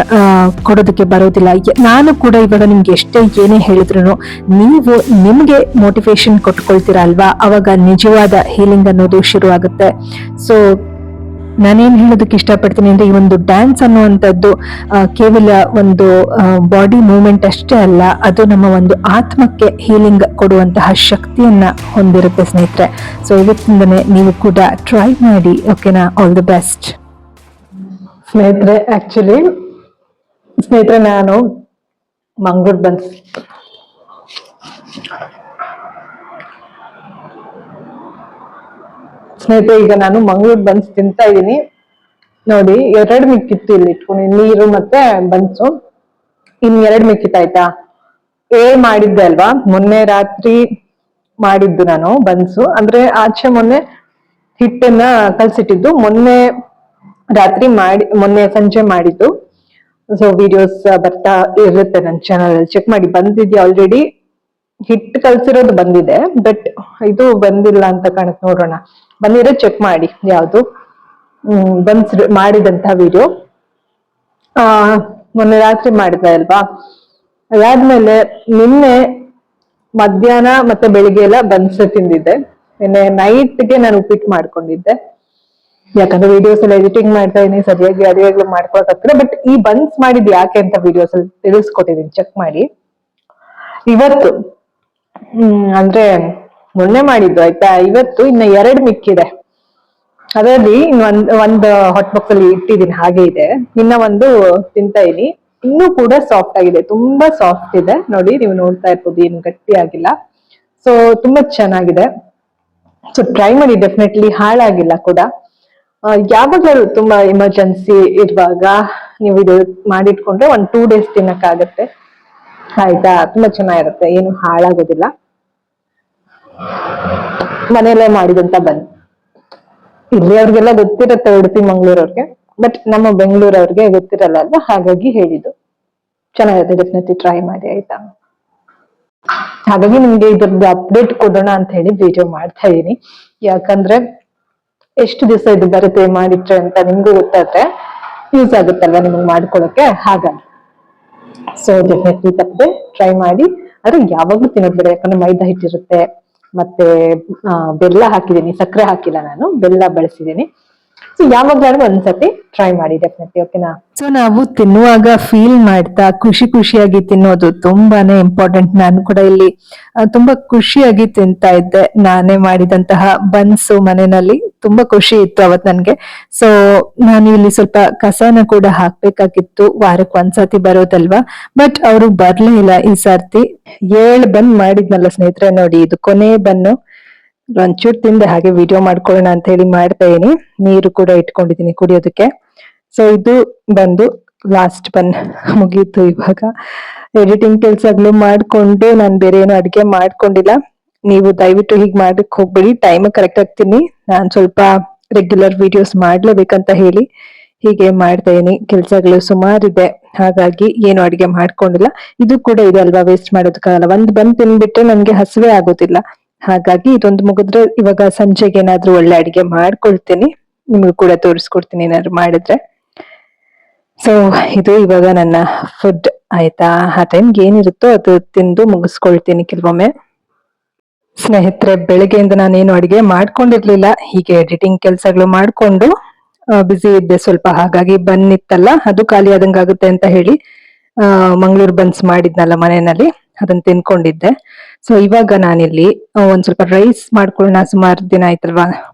ಕೊಡೋದಕ್ಕೆ ಬರೋದಿಲ್ಲ. ನಾನು ಕೂಡ ಇವಾಗ ನಿಮ್ಗೆ ಎಷ್ಟೇ ಏನೇ ಹೇಳಿದ್ರು ನೀವು ನಿಮ್ಗೆ ಮೋಟಿವೇಶನ್ ಕೊಟ್ಕೊಳ್ತೀರಾ ಅಲ್ವಾ, ಅವಾಗ ನಿಜವಾದ ಹೀಲಿಂಗ್ ಅನ್ನೋದು ಶುರು ಆಗುತ್ತೆ. ಸೊ ನಾನೇನ್ ಹೇಳೋದಕ್ಕೆ ಇಷ್ಟಪಡ್ತೀನಿ ಅಂದ್ರೆ, ಈ ಒಂದು ಡ್ಯಾನ್ಸ್ ಅನ್ನುವಂಥದ್ದು ಕೇವಲ ಒಂದು ಬಾಡಿ ಮೂವ್ಮೆಂಟ್ ಅಷ್ಟೇ ಅಲ್ಲ, ಅದು ನಮ್ಮ ಒಂದು ಆತ್ಮಕ್ಕೆ ಹೀಲಿಂಗ್ ಕೊಡುವಂತಹ ಶಕ್ತಿಯನ್ನ ಹೊಂದಿರುತ್ತೆ ಸ್ನೇಹಿತರೆ. ಸೊ ಇವತ್ತಿಂದನೇ ನೀವು ಕೂಡ ಟ್ರೈ ಮಾಡಿ. ಓಕೆನಾ? ಆಲ್ ದಿ ಬೆಸ್ಟ್ ಸ್ನೇಹಿತರೆ. ನಾನು ಮಂಗಳೂರು ಬನ್ಸ್ ಸ್ನೇಹಿತರೆ, ಈಗ ನಾನು ಮಂಗಳೂರು ಬನ್ಸ್ ತಿಂತಾ ಇದ್ದೀನಿ ನೋಡಿ. 2 ಮಿಕ್ಕಿತ್ತು ಇಲ್ಲಿ ಇಟ್ಕೊಂಡು, ನೀರು ಮತ್ತೆ ಬನ್ಸು. ಇನ್ 2 ಮಿಕ್ಕಿತ್ತು ಆಯ್ತಾ. ಮಾಡಿದ್ದೆ ಅಲ್ವಾ, ಮೊನ್ನೆ ರಾತ್ರಿ ಮಾಡಿದ್ದು ನಾನು ಬನ್ಸು. ಅಂದ್ರೆ ಆಚೆ ಮೊನ್ನೆ ಹಿಟ್ಟನ್ನ ಕಲ್ಸಿಟ್ಟಿದ್ದು, ಮೊನ್ನೆ ರಾತ್ರಿ ಮೊನ್ನೆ ಸಂಜೆ ಮಾಡಿದ್ದು. ಸೊ ವಿಡಿಯೋಸ್ ಬರ್ತಾ ಇರುತ್ತೆ ನನ್ನ ಚಾನಲ್ ಅಲ್ಲಿ, ಚೆಕ್ ಮಾಡಿ. ಬಂದಿದ್ಯಾ ಆಲ್ರೆಡಿ? ಹಿಟ್ಟು ಕಲ್ಸಿರೋದು ಬಂದಿದೆ, ಬಟ್ ಇದು ಬಂದಿಲ್ಲ ಅಂತ ಕಾಣುತ್ತೆ. ನೋಡೋಣ, ಬಂದಿರೋ ಚೆಕ್ ಮಾಡಿ ಯಾವ್ದು ಮಾಡಿದಂತ ವಿಡಿಯೋ. ಮೊನ್ನೆ ರಾತ್ರಿ ಮಾಡಿದೆ ಅಲ್ವಾ. ಅದಾದ್ಮೇಲೆ ನಿನ್ನೆ ಮಧ್ಯಾಹ್ನ ಮತ್ತೆ ಬೆಳಿಗ್ಗೆ ಎಲ್ಲ ಬನ್ಸ್ ತಿಂದಿದ್ದೆ. ನಿನ್ನೆ ನೈಟ್ಗೆ ನಾನು ಉಪ್ಪಿಟ್ಟು ಮಾಡ್ಕೊಂಡಿದ್ದೆ. ಯಾಕಂದ್ರೆ ವಿಡಿಯೋಸ್ ಎಲ್ಲ ಎಡಿಟಿಂಗ್ ಮಾಡ್ತಾ ಇದೀನಿ, ಸರಿಯಾಗಿ ಅರಿಯಾಗ್ಲೂ ಮಾಡ್ಕೊಳಕ್ಕಾಗ್ತದೆ. ಬಟ್ ಈ ಬನ್ಸ್ ಮಾಡಿದ್ ಯಾಕೆ ಅಂತ ವಿಡಿಯೋಸ್ ಅಲ್ಲಿ ತಿಳಿಸ್ಕೊಟ್ಟಿದೀನಿ, ಚೆಕ್ ಮಾಡಿ. ಇವತ್ತು ಅಂದ್ರೆ ಮೊನ್ನೆ ಮಾಡಿದ್ದು ಆಯ್ತಾ. ಇವತ್ತು ಇನ್ನ 2 ಮಿಕ್ಕಿದೆ. ಅದರಲ್ಲಿ ಒಂದು ಹಾಟ್ ಬಾಕ್ಸ್ ಅಲ್ಲಿ ಇಟ್ಟಿದ್ದೀನಿ, ಹಾಗೆ ಇದೆ. ಇನ್ನ ಒಂದು ತಿಂತಾ ಇದೀನಿ. ಇನ್ನೂ ಕೂಡ ಸಾಫ್ಟ್ ಆಗಿದೆ, ತುಂಬಾ ಸಾಫ್ಟ್ ಇದೆ ನೋಡಿ. ನೀವು ನೋಡ್ತಾ ಇರ್ಬೋದು, ಏನು ಗಟ್ಟಿ ಆಗಿಲ್ಲ. ಸೊ ತುಂಬಾ ಚೆನ್ನಾಗಿದೆ. ಸೊ ಟ್ರೈ ಮಾಡಿ, ಡೆಫಿನೆಟ್ಲಿ ಹಾಳಾಗಿಲ್ಲ ಕೂಡ. ಯಾವಾಗಲೂ ತುಂಬಾ ಎಮರ್ಜೆನ್ಸಿ ಇರುವಾಗ ನೀವು ಇದು ಮಾಡಿಟ್ಕೊಂಡ್ರೆ 1-2 ಡೇಸ್ ತಿನ್ನಕ್ಕಾಗತ್ತೆ ಆಯ್ತಾ. ತುಂಬಾ ಚೆನ್ನಾಗಿರುತ್ತೆ, ಏನು ಹಾಳಾಗೋದಿಲ್ಲ. ಮನೆಯಲ್ಲೇ ಮಾಡಿದಂತ ಬನ್ನಿ. ಇಲ್ಲಿ ಅವ್ರಿಗೆಲ್ಲ ಗೊತ್ತಿರುತ್ತೆ, ಉಡುಪಿ ಮಂಗಳೂರವ್ರಿಗೆ, ಬಟ್ ನಮ್ಮ ಬೆಂಗಳೂರವ್ರಿಗೆ ಗೊತ್ತಿರಲ್ಲ ಅಲ್ವಾ, ಹಾಗಾಗಿ ಹೇಳಿದ್ದು. ಚೆನ್ನಾಗಿರುತ್ತೆ, ಡೆಫಿನೆಟ್ಲಿ ಟ್ರೈ ಮಾಡಿ ಆಯ್ತಾ. ಹಾಗಾಗಿ ನಿಮ್ಗೆ ಇದ್ರದ್ದು ಅಪ್ಡೇಟ್ ಕೊಡೋಣ ಅಂತ ಹೇಳಿ ವಿಡಿಯೋ ಮಾಡ್ತಾ ಇದೀನಿ. ಯಾಕಂದ್ರೆ ಎಷ್ಟು ದಿವಸ ಇದು ಬರುತ್ತೆ ಮಾಡಿಟ್ರೆ ಅಂತ ನಿಮ್ಗೂ ಗೊತ್ತಾದ್ರೆ ಯೂಸ್ ಆಗುತ್ತಲ್ವಾ ನಿಮ್ಗೆ ಮಾಡ್ಕೊಳಕ್ಕೆ, ಹಾಗಾಗಿ. ಸೊ ಡೆಫಿನೆಟ್ಲಿ ತಪ್ಪದೆ ಟ್ರೈ ಮಾಡಿ. ಆದ್ರೆ ಯಾವಾಗ್ಲೂ ತಿನ್ನೋದ್ ಬೇಡ, ಯಾಕಂದ್ರೆ ಮೈದಾ ಹಿಟ್ಟಿರುತ್ತೆ. ಮತ್ತೆ ಬೆಲ್ಲ ಹಾಕಿದೀನಿ, ಸಕ್ಕರೆ ಹಾಕಿಲ್ಲ ನಾನು, ಬೆಲ್ಲ ಬಳಸಿದೀನಿ. ಸೊ ಯಾವಾಗ್ಲಾದ್ರೂ ಒಂದ್ಸತಿ ಟ್ರೈ ಮಾಡಿ ಡೆಫಿನೆಟ್ಲಿ. ಓಕೆನಾ? ಸೊ ನಾವು ತಿನ್ನುವಾಗ ಫೀಲ್ ಮಾಡ್ತಾ ಖುಷಿಯಾಗಿ ತಿನ್ನೋದು ತುಂಬಾನೇ ಇಂಪಾರ್ಟೆಂಟ್. ನಾನು ಕೂಡ ಇಲ್ಲಿ ತುಂಬಾ ಖುಷಿಯಾಗಿ ತಿಂತಾ ಇದ್ದೆ. ನಾನೇ ಮಾಡಿದಂತಹ ಬನ್ಸು ಮನೆಯಲ್ಲಿ ತುಂಬಾ ಖುಷಿ ಇತ್ತು ಅವತ್ ನನ್ಗೆ. ಸೊ ನಾನು ಇಲ್ಲಿ ಸ್ವಲ್ಪ ಕಸನ ಕೂಡ ಹಾಕ್ಬೇಕಾಗಿತ್ತು, ವಾರಕ್ಕೆ ಒಂದ್ಸತಿ ಬರೋದಲ್ವಾ. ಬಟ್ ಅವರು ಬರ್ಲೇ ಇಲ್ಲ ಈ ಸರ್ತಿ. 7 ಬನ್ ಮಾಡಿದ್ನಲ್ಲ ಸ್ನೇಹಿತರೆ, ನೋಡಿ ಇದು ಕೊನೆ ಬನ್ನು. ಒಂಚೂರು ತಿಂದೆ ಹಾಗೆ ವಿಡಿಯೋ ಮಾಡ್ಕೊಳ್ಳೋಣ ಅಂತ ಹೇಳಿ ಮಾಡ್ತಾ ಇದೀನಿ. ನೀರು ಕೂಡ ಇಟ್ಕೊಂಡಿದೀನಿ ಕುಡಿಯೋದಕ್ಕೆ. ಸೊ ಇದು ಬಂದು ಲಾಸ್ಟ್ ಬನ್ ಮುಗೀತು. ಇವಾಗ ಎಡಿಟಿಂಗ್ ಕೆಲ್ಸಗಳು ಮಾಡ್ಕೊಂಡು ನಾನು ಬೇರೆ ಏನು ಅಡ್ಗೆ ಮಾಡ್ಕೊಂಡಿಲ್ಲ. ನೀವು ದಯವಿಟ್ಟು ಹೀಗ್ ಮಾಡಕ್ ಹೋಗ್ಬೇಡಿ, ಟೈಮ್ ಕರೆಕ್ಟ್ ಆಗ್ತೀನಿ. ನಾನ್ ಸ್ವಲ್ಪ ರೆಗ್ಯುಲರ್ ವಿಡಿಯೋಸ್ ಮಾಡ್ಲೇಬೇಕಂತ ಹೇಳಿ ಹೀಗೆ ಮಾಡ್ತಾ ಇದೀನಿ. ಕೆಲ್ಸಗಳು ಸುಮಾರಿದೆ, ಹಾಗಾಗಿ ಏನು ಅಡ್ಗೆ ಮಾಡ್ಕೊಂಡಿಲ್ಲ. ಇದು ಕೂಡ ಇದೆ ಅಲ್ವಾ, ವೇಸ್ಟ್ ಮಾಡೋದಕ್ಕಾಗಲ್ಲ. ಒಂದ್ ಬಂದ್ ತಿನ್ಬಿಟ್ರೆ ನನ್ಗೆ ಹಸುವೆ ಆಗೋದಿಲ್ಲ. ಹಾಗಾಗಿ ಇದೊಂದು ಮುಗಿದ್ರೆ ಇವಾಗ ಸಂಜೆಗೆ ಏನಾದ್ರೂ ಒಳ್ಳೆ ಅಡಿಗೆ ಮಾಡ್ಕೊಳ್ತೀನಿ, ನಿಮ್ಗೂ ಕೂಡ ತೋರಿಸ್ಕೊಡ್ತೀನಿ ಏನಾದ್ರು ಮಾಡಿದ್ರೆ. ಸೊ ಇದು ಇವಾಗ ನನ್ನ ಫುಡ್ ಆಯ್ತಾ. ಆ ಟೈಮ್ಗೆ ಏನಿರುತ್ತೋ ಅದು ತಿಂದು ಮುಗಿಸ್ಕೊಳ್ತೀನಿ ಕೆಲವೊಮ್ಮೆ. ಸ್ನೇಹಿತರೆ, ಬೆಳಗ್ಗೆಯಿಂದ ನಾನೇನು ಅಡಿಗೆ ಮಾಡ್ಕೊಂಡಿರ್ಲಿಲ್ಲ, ಹೀಗೆ ಎಡಿಟಿಂಗ್ ಕೆಲ್ಸಗಳು ಮಾಡ್ಕೊಂಡು ಬ್ಯುಸಿ ಇದ್ದೆ ಸ್ವಲ್ಪ. ಹಾಗಾಗಿ ಬನ್ನಿತ್ತಲ್ಲ, ಅದು ಖಾಲಿ ಆದಂಗಾಗುತ್ತೆ ಅಂತ ಹೇಳಿ ಮಂಗಳೂರು ಬನ್ಸ್ ಮಾಡಿದ್ನಲ್ಲ ಮನೆಯಲ್ಲಿ, ಅದನ್ನ ತಿನ್ಕೊಂಡಿದ್ದೆ. ಸೊ ಇವಾಗ ನಾನಿಲ್ಲಿ ಒಂದ್ ಸ್ವಲ್ಪ ರೈಸ್ ಮಾಡ್ಕೊಳ್ಳೋಣ, ಸುಮಾರು ದಿನ ಆಯ್ತಲ್ವಾ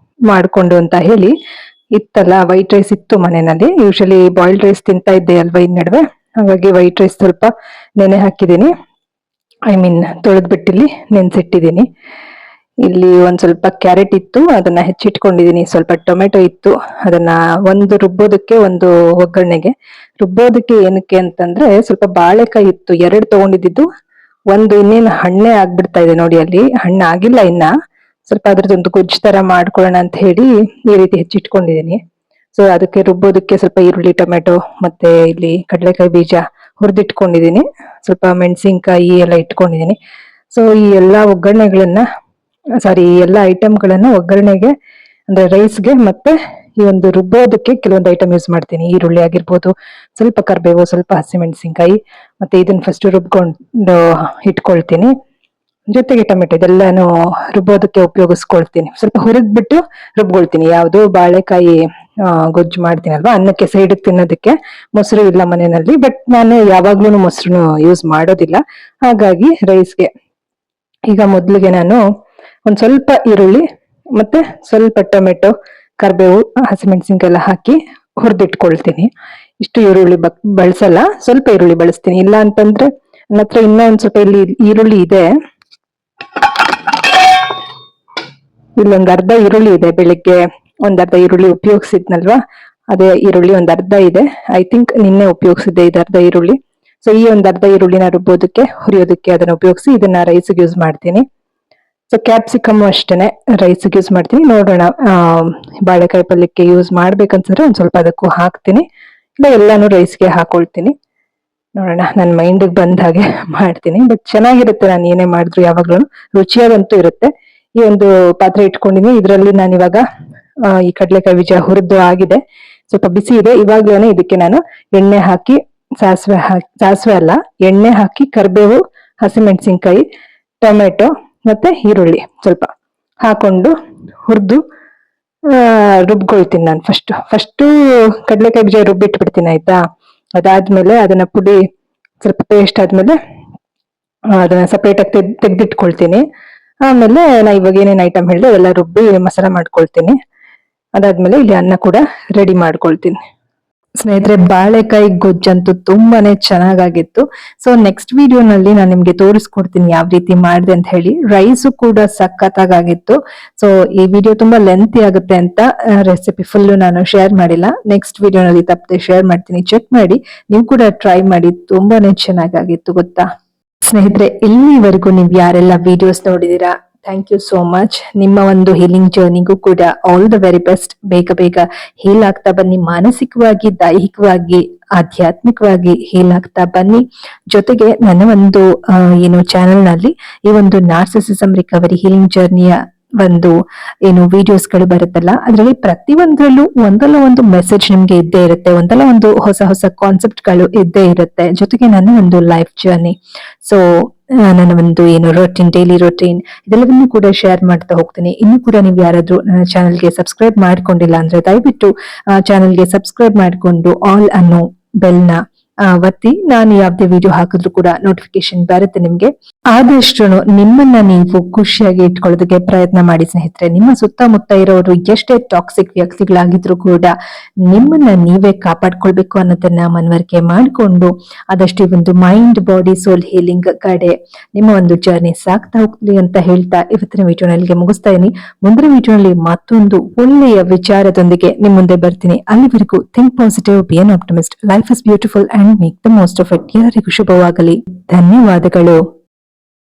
ಮಾಡ್ಕೊಂಡು ಅಂತ ಹೇಳಿ ಇತ್ತಲ್ಲ. ವೈಟ್ ರೈಸ್ ಇತ್ತು ಮನೆಯಲ್ಲಿ. ಯೂಶಲಿ ಬಾಯ್ಲ್ಡ್ ರೈಸ್ ತಿಂತಾ ಇದ್ದೆ ಅಲ್ವಾ ಈ ನಡುವೆ, ಹಾಗಾಗಿ ವೈಟ್ ರೈಸ್ ಸ್ವಲ್ಪ ನೆನೆ ಹಾಕಿದೀನಿ. ತೊಳೆದ್ಬಿಟ್ಟಿಲ್ಲಿ ನೆನ್ಸಿಟ್ಟಿದೀನಿ. ಇಲ್ಲಿ ಒಂದ್ ಸ್ವಲ್ಪ ಕ್ಯಾರೆಟ್ ಇತ್ತು, ಅದನ್ನ ಹೆಚ್ಚಿಟ್ಕೊಂಡಿದೀನಿ. ಸ್ವಲ್ಪ ಟೊಮೆಟೊ ಇತ್ತು, ಅದನ್ನ ಒಂದು ರುಬ್ಬೋದಕ್ಕೆ, ಒಂದು ಒಗ್ಗರಣೆಗೆ. ರುಬ್ಬೋದಕ್ಕೆ ಏನಕ್ಕೆ ಅಂತಂದ್ರೆ ಸ್ವಲ್ಪ ಬಾಳೆಕಾಯಿ ಇತ್ತು, 2 ತಗೊಂಡಿದ್ದು. ಒಂದು ಇನ್ನೇನು ಹಣ್ಣೆ ಆಗ್ಬಿಡ್ತಾ ಇದೆ ನೋಡಿ, ಅಲ್ಲಿ ಹಣ್ಣು ಆಗಿಲ್ಲ ಇನ್ನ. ಸ್ವಲ್ಪ ಅದ್ರದ್ದೊಂದು ಗೊಜ್ಜು ತರ ಮಾಡ್ಕೊಳ್ಳೋಣ ಅಂತ ಹೇಳಿ ಈ ರೀತಿ ಹೆಚ್ಚಿಟ್ಕೊಂಡಿದೀನಿ. ಸೊ ಅದಕ್ಕೆ ರುಬ್ಬೋದಕ್ಕೆ ಸ್ವಲ್ಪ ಈರುಳ್ಳಿ, ಟೊಮೆಟೊ ಮತ್ತೆ ಇಲ್ಲಿ ಕಡಲೆಕಾಯಿ ಬೀಜ ಹುರಿದಿಟ್ಕೊಂಡಿದೀನಿ. ಸ್ವಲ್ಪ ಮೆಣಸಿನ್ಕಾಯಿ ಎಲ್ಲ ಇಟ್ಕೊಂಡಿದೀನಿ. ಸೊ ಈ ಎಲ್ಲಾ ಒಗ್ಗರಣೆಗಳನ್ನ, ಈ ಎಲ್ಲಾ ಐಟಮ್ಗಳನ್ನ ಒಗ್ಗರಣೆಗೆ ಅಂದ್ರೆ ರೈಸ್ಗೆ ಮತ್ತೆ ಈ ಒಂದು ರುಬ್ಬೋದಕ್ಕೆ ಕೆಲವೊಂದು ಐಟಮ್ ಯೂಸ್ ಮಾಡ್ತೀನಿ. ಈರುಳ್ಳಿ ಆಗಿರ್ಬೋದು, ಸ್ವಲ್ಪ ಕರ್ಬೇವು, ಸ್ವಲ್ಪ ಹಸಿಮೆಣಸಿನ್ಕಾಯಿ, ಮತ್ತೆ ಇದನ್ನ ಫಸ್ಟ್ ರುಬ್ಕೊಂಡು ಇಟ್ಕೊಳ್ತೀನಿ. ಜೊತೆಗೆ ಟೊಮೆಟೊ, ಇದೆಲ್ಲಾನು ರುಬ್ಬೋದಕ್ಕೆ ಉಪಯೋಗಿಸ್ಕೊಳ್ತೀನಿ. ಸ್ವಲ್ಪ ಹುರಿದ್ಬಿಟ್ಟು ರುಬ್ಕೊಳ್ತೀನಿ. ಯಾವ್ದು ಬಾಳೆಕಾಯಿ ಗೊಜ್ಜು ಮಾಡ್ತೀನಲ್ವಾ, ಅನ್ನಕ್ಕೆ ಸೈಡ್ ತಿನ್ನೋದಕ್ಕೆ. ಮೊಸರು ಇಲ್ಲ ಮನೆಯಲ್ಲಿ, ಬಟ್ ನಾನು ಯಾವಾಗ್ಲೂ ಮೊಸರು ಯೂಸ್ ಮಾಡೋದಿಲ್ಲ. ಹಾಗಾಗಿ ರೈಸ್ಗೆ ಈಗ ಮೊದ್ಲಿಗೆ ನಾನು ಒಂದ್ ಸ್ವಲ್ಪ ಈರುಳ್ಳಿ ಮತ್ತೆ ಸ್ವಲ್ಪ ಟೊಮೆಟೊ, ಕರ್ಬೇವು, ಹಸಿಮೆಣಸಿನ್ಕಾಯಿ ಎಲ್ಲ ಹಾಕಿ ಹುರಿದಿಟ್ಕೊಳ್ತೀನಿ. ಇಷ್ಟು ಈರುಳ್ಳಿ ಬಳಸಲ್ಲ, ಸ್ವಲ್ಪ ಈರುಳ್ಳಿ ಬಳಸ್ತೀನಿ. ಇಲ್ಲ ಅಂತಂದ್ರೆ ನನ್ನ ಹತ್ರ ಇನ್ನೂ ಒಂದ್ ಸ್ವಲ್ಪ ಇಲ್ಲಿ ಈರುಳ್ಳಿ ಇದೆ, ಇಲ್ಲೊಂದ್ ಅರ್ಧ ಈರುಳ್ಳಿ ಇದೆ. ಬೆಳಿಗ್ಗೆ ಒಂದ್ ಅರ್ಧ ಈರುಳ್ಳಿ ಉಪಯೋಗಿಸಿದ್ನಲ್ವಾ, ಅದೇ ಈರುಳ್ಳಿ ಒಂದ್ ಅರ್ಧ ಇದೆ. ಐ ಥಿಂಕ್ ನಿನ್ನೆ ಉಪಯೋಗಿಸಿದ್ದೆ ಇದು ಅರ್ಧ ಈರುಳ್ಳಿ. ಸೊ ಈ ಒಂದ್ ಅರ್ಧ ಈರುಳ್ಳಿನ ರುಬ್ಬೋದಕ್ಕೆ, ಹುರಿಯೋದಕ್ಕೆ ಅದನ್ನ ಉಪಯೋಗಿಸಿ ಇದನ್ನ ರೈಸ್ಗೆ ಯೂಸ್ ಮಾಡ್ತೀನಿ. ಸೊ ಕ್ಯಾಪ್ಸಿಕಮ್ ಅಷ್ಟೇನೆ ರೈಸ್ಗೆ ಯೂಸ್ ಮಾಡ್ತೀನಿ. ನೋಡೋಣ, ಬಾಳೆಕಾಯಿ ಪಲ್ಯಕ್ಕೆ ಯೂಸ್ ಮಾಡ್ಬೇಕನ್ಸಿದ್ರೆ ಒಂದ್ ಸ್ವಲ್ಪ ಅದಕ್ಕೂ ಹಾಕ್ತೀನಿ, ಇಲ್ಲ ಎಲ್ಲಾನು ರೈಸ್ಗೆ ಹಾಕೊಳ್ತೀನಿ. ನೋಡೋಣ, ನನ್ನ ಮೈಂಡಿಗೆ ಬಂದ ಹಾಗೆ ಮಾಡ್ತೀನಿ. ಬಟ್ ಚೆನ್ನಾಗಿರುತ್ತೆ, ನಾನು ಏನೇ ಮಾಡಿದ್ರು ಯಾವಾಗ್ಲೂ ರುಚಿಯಾದಂತೂ ಇರುತ್ತೆ. ಈ ಒಂದು ಪಾತ್ರೆ ಇಟ್ಕೊಂಡಿನಿ, ಇದರಲ್ಲಿ ನಾನು ಇವಾಗ ಈ ಕಡಲೆಕಾಯಿ ಬೀಜ ಹುರಿದು ಆಗಿದೆ, ಸ್ವಲ್ಪ ಬಿಸಿ ಇದೆ. ಇವಾಗ್ಲೇನೆ ಇದಕ್ಕೆ ನಾನು ಎಣ್ಣೆ ಹಾಕಿ, ಸಾಸಿವೆ ಅಲ್ಲ ಎಣ್ಣೆ ಹಾಕಿ, ಕರಿಬೇವು, ಹಸಿಮೆಣಸಿನ್ಕಾಯಿ, ಟೊಮೆಟೊ ಮತ್ತೆ ಈರುಳ್ಳಿ ಸ್ವಲ್ಪ ಹಾಕೊಂಡು ಹುರಿದು ರುಬ್ಕೊಳ್ತೀನಿ. ನಾನು ಫಸ್ಟ್ ಕಡಲೆಕಾಯಿ ಬೀಜ ರುಬ್ಬಿಟ್ಬಿಡ್ತೀನಿ ಆಯ್ತಾ. ಅದಾದ್ಮೇಲೆ ಅದನ್ನ ಪುಡಿ ಸ್ವಲ್ಪ ಪೇಸ್ಟ್ ಆದ್ಮೇಲೆ ಅದನ್ನ ಸಪರೇಟ್ ಆಗಿ ತೆಗ್ದಿಟ್ಕೊಳ್ತೀನಿ. ಆಮೇಲೆ ನಾ ಇವಾಗ ಏನೇನ್ ಐಟಮ್ ಹೇಳಿದೆ ಅದೆಲ್ಲ ರುಬ್ಬಿ ಮಸಾಲ ಮಾಡ್ಕೊಳ್ತೀನಿ. ಅದಾದ್ಮೇಲೆ ಇಲ್ಲಿ ಅನ್ನ ಕೂಡ ರೆಡಿ ಮಾಡ್ಕೊಳ್ತೀನಿ. ಸ್ನೇಹಿತರೆ, ಬಾಳೆಕಾಯಿ ಗೊಜ್ಜಂತೂ ತುಂಬಾನೇ ಚೆನ್ನಾಗಾಗಿತ್ತು. ಸೊ ನೆಕ್ಸ್ಟ್ ವಿಡಿಯೋನಲ್ಲಿ ನಾನು ನಿಮ್ಗೆ ತೋರಿಸ್ಕೊಡ್ತೀನಿ ಯಾವ ರೀತಿ ಮಾಡಿದೆ ಅಂತ ಹೇಳಿ. ರೈಸು ಕೂಡ ಸಖತ್ತಾಗಿತ್ತು. ಸೊ ಈ ವಿಡಿಯೋ ತುಂಬಾ ಲೆಂತಿ ಆಗುತ್ತೆ ಅಂತ ರೆಸಿಪಿ ಫುಲ್ ನಾನು ಶೇರ್ ಮಾಡಿಲ್ಲ. ನೆಕ್ಸ್ಟ್ ವಿಡಿಯೋನಲ್ಲಿ ತಪ್ಪದೆ ಶೇರ್ ಮಾಡ್ತೀನಿ, ಚೆಕ್ ಮಾಡಿ. ನೀವು ಕೂಡ ಟ್ರೈ ಮಾಡಿ, ತುಂಬಾನೇ ಚೆನ್ನಾಗಾಗಿತ್ತು ಗೊತ್ತಾ. ಸ್ನೇಹಿತರೆ, ಇಲ್ಲಿವರೆಗೂ ನೀವು ಯಾರೆಲ್ಲ ವಿಡಿಯೋಸ್ ನೋಡಿದೀರಾ, ಥ್ಯಾಂಕ್ ಯು ಸೋ ಮಚ್. ನಿಮ್ಮ ಒಂದು ಹೀಲಿಂಗ್ ಜರ್ನಿಗೂ ಕೂಡ ಆಲ್ ದ ವೆರಿ ಬೆಸ್ಟ್. ಬೇಗ ಹೀಲ್ ಆಗ್ತಾ ಬನ್ನಿ, ಮಾನಸಿಕವಾಗಿ, ದೈಹಿಕವಾಗಿ, ಆಧ್ಯಾತ್ಮಿಕವಾಗಿ ಹೀಲ್ ಆಗ್ತಾ ಬನ್ನಿ. ಜೊತೆಗೆ ನನ್ನ ಒಂದು ಚಾನೆಲ್ ನಲ್ಲಿ ಈ ಒಂದು ನಾರ್ಸಿಸಿಸಂ ರಿಕವರಿ ಹೀಲಿಂಗ್ ಜರ್ನಿಯ ಒಂದು ಏನು ವಿಡಿಯೋಸ್ಗಳು ಬರುತ್ತಲ್ಲ, ಅದರಲ್ಲಿ ಪ್ರತಿಯೊಂದರಲ್ಲೂ ಒಂದಲ್ಲ ಒಂದು ಮೆಸೇಜ್ ನಿಮ್ಗೆ ಇದ್ದೇ ಇರುತ್ತೆ, ಒಂದಲ್ಲ ಒಂದು ಹೊಸ ಹೊಸ ಕಾನ್ಸೆಪ್ಟ್ಗಳು ಇದ್ದೇ ಇರುತ್ತೆ. ಜೊತೆಗೆ ನನ್ನ ಒಂದು ಲೈಫ್ ಜರ್ನಿ, ಸೊ ನನ್ನ ಒಂದು ಏನು ರೊಟೀನ್, ಡೈಲಿ ರೊಟೀನ್ ಇದೆಲ್ಲವನ್ನೂ ಕೂಡ ಶೇರ್ ಮಾಡ್ತಾ ಹೋಗ್ತೀನಿ. ಇನ್ನು ಕೂಡ ನೀವು ಯಾರಾದ್ರೂ ನನ್ನ ಚಾನಲ್ಗೆ ಸಬ್ಸ್ಕ್ರೈಬ್ ಮಾಡ್ಕೊಂಡಿಲ್ಲ ಅಂದ್ರೆ ದಯವಿಟ್ಟು ಚಾನಲ್ಗೆ ಸಬ್ಸ್ಕ್ರೈಬ್ ಮಾಡಿಕೊಂಡು ಆಲ್ ಅನ್ನೋ ಬೆಲ್ನ ಒತ್ತಿ. ನಾನು ಯಾವ್ದೇ ವಿಡಿಯೋ ಹಾಕಿದ್ರು ಕೂಡ ನೋಟಿಫಿಕೇಶನ್ ಬರುತ್ತೆ ನಿಮ್ಗೆ. ಆದಷ್ಟು ನಿಮ್ಮನ್ನ ನೀವು ಖುಷಿಯಾಗಿ ಇಟ್ಕೊಳ್ಳೋದಕ್ಕೆ ಪ್ರಯತ್ನ ಮಾಡಿ ಸ್ನೇಹಿತರೆ. ನಿಮ್ಮ ಸುತ್ತಮುತ್ತ ಇರೋರು ಎಷ್ಟೇ ಟಾಕ್ಸಿಕ್ ವ್ಯಕ್ತಿಗಳಾಗಿದ್ರು ಕೂಡ ನಿಮ್ಮನ್ನ ನೀವೇ ಕಾಪಾಡ್ಕೊಳ್ಬೇಕು ಅನ್ನೋದನ್ನ ಮನವರಿಕೆ ಮಾಡಿಕೊಂಡು ಆದಷ್ಟು ಈ ಒಂದು ಮೈಂಡ್ ಬಾಡಿ ಸೋಲ್ ಹೀಲಿಂಗ್ ಕಡೆ ನಿಮ್ಮ ಒಂದು ಜರ್ನಿ ಸಾಕ್ತಾ ಹೋಗ್ಲಿ ಅಂತ ಹೇಳ್ತಾ ಇವತ್ತಿನ ವಿಡಿಯೋನಲ್ಲಿಗೆ ಮುಗಿಸ್ತಾ ಇದೀನಿ. ಮುಂದಿನ ವಿಡಿಯೋನಲ್ಲಿ ಮತ್ತೊಂದು ಒಳ್ಳೆಯ ವಿಚಾರದೊಂದಿಗೆ ನಿಮ್ ಮುಂದೆ ಬರ್ತೀನಿ. ಅಲ್ಲಿವರೆಗೂ think positive, be an optimist, life is beautiful and make the most of it. ಎಲ್ಲರಿಗೂ ಶುಭವಾಗಲಿ. ಧನ್ಯವಾದಗಳು.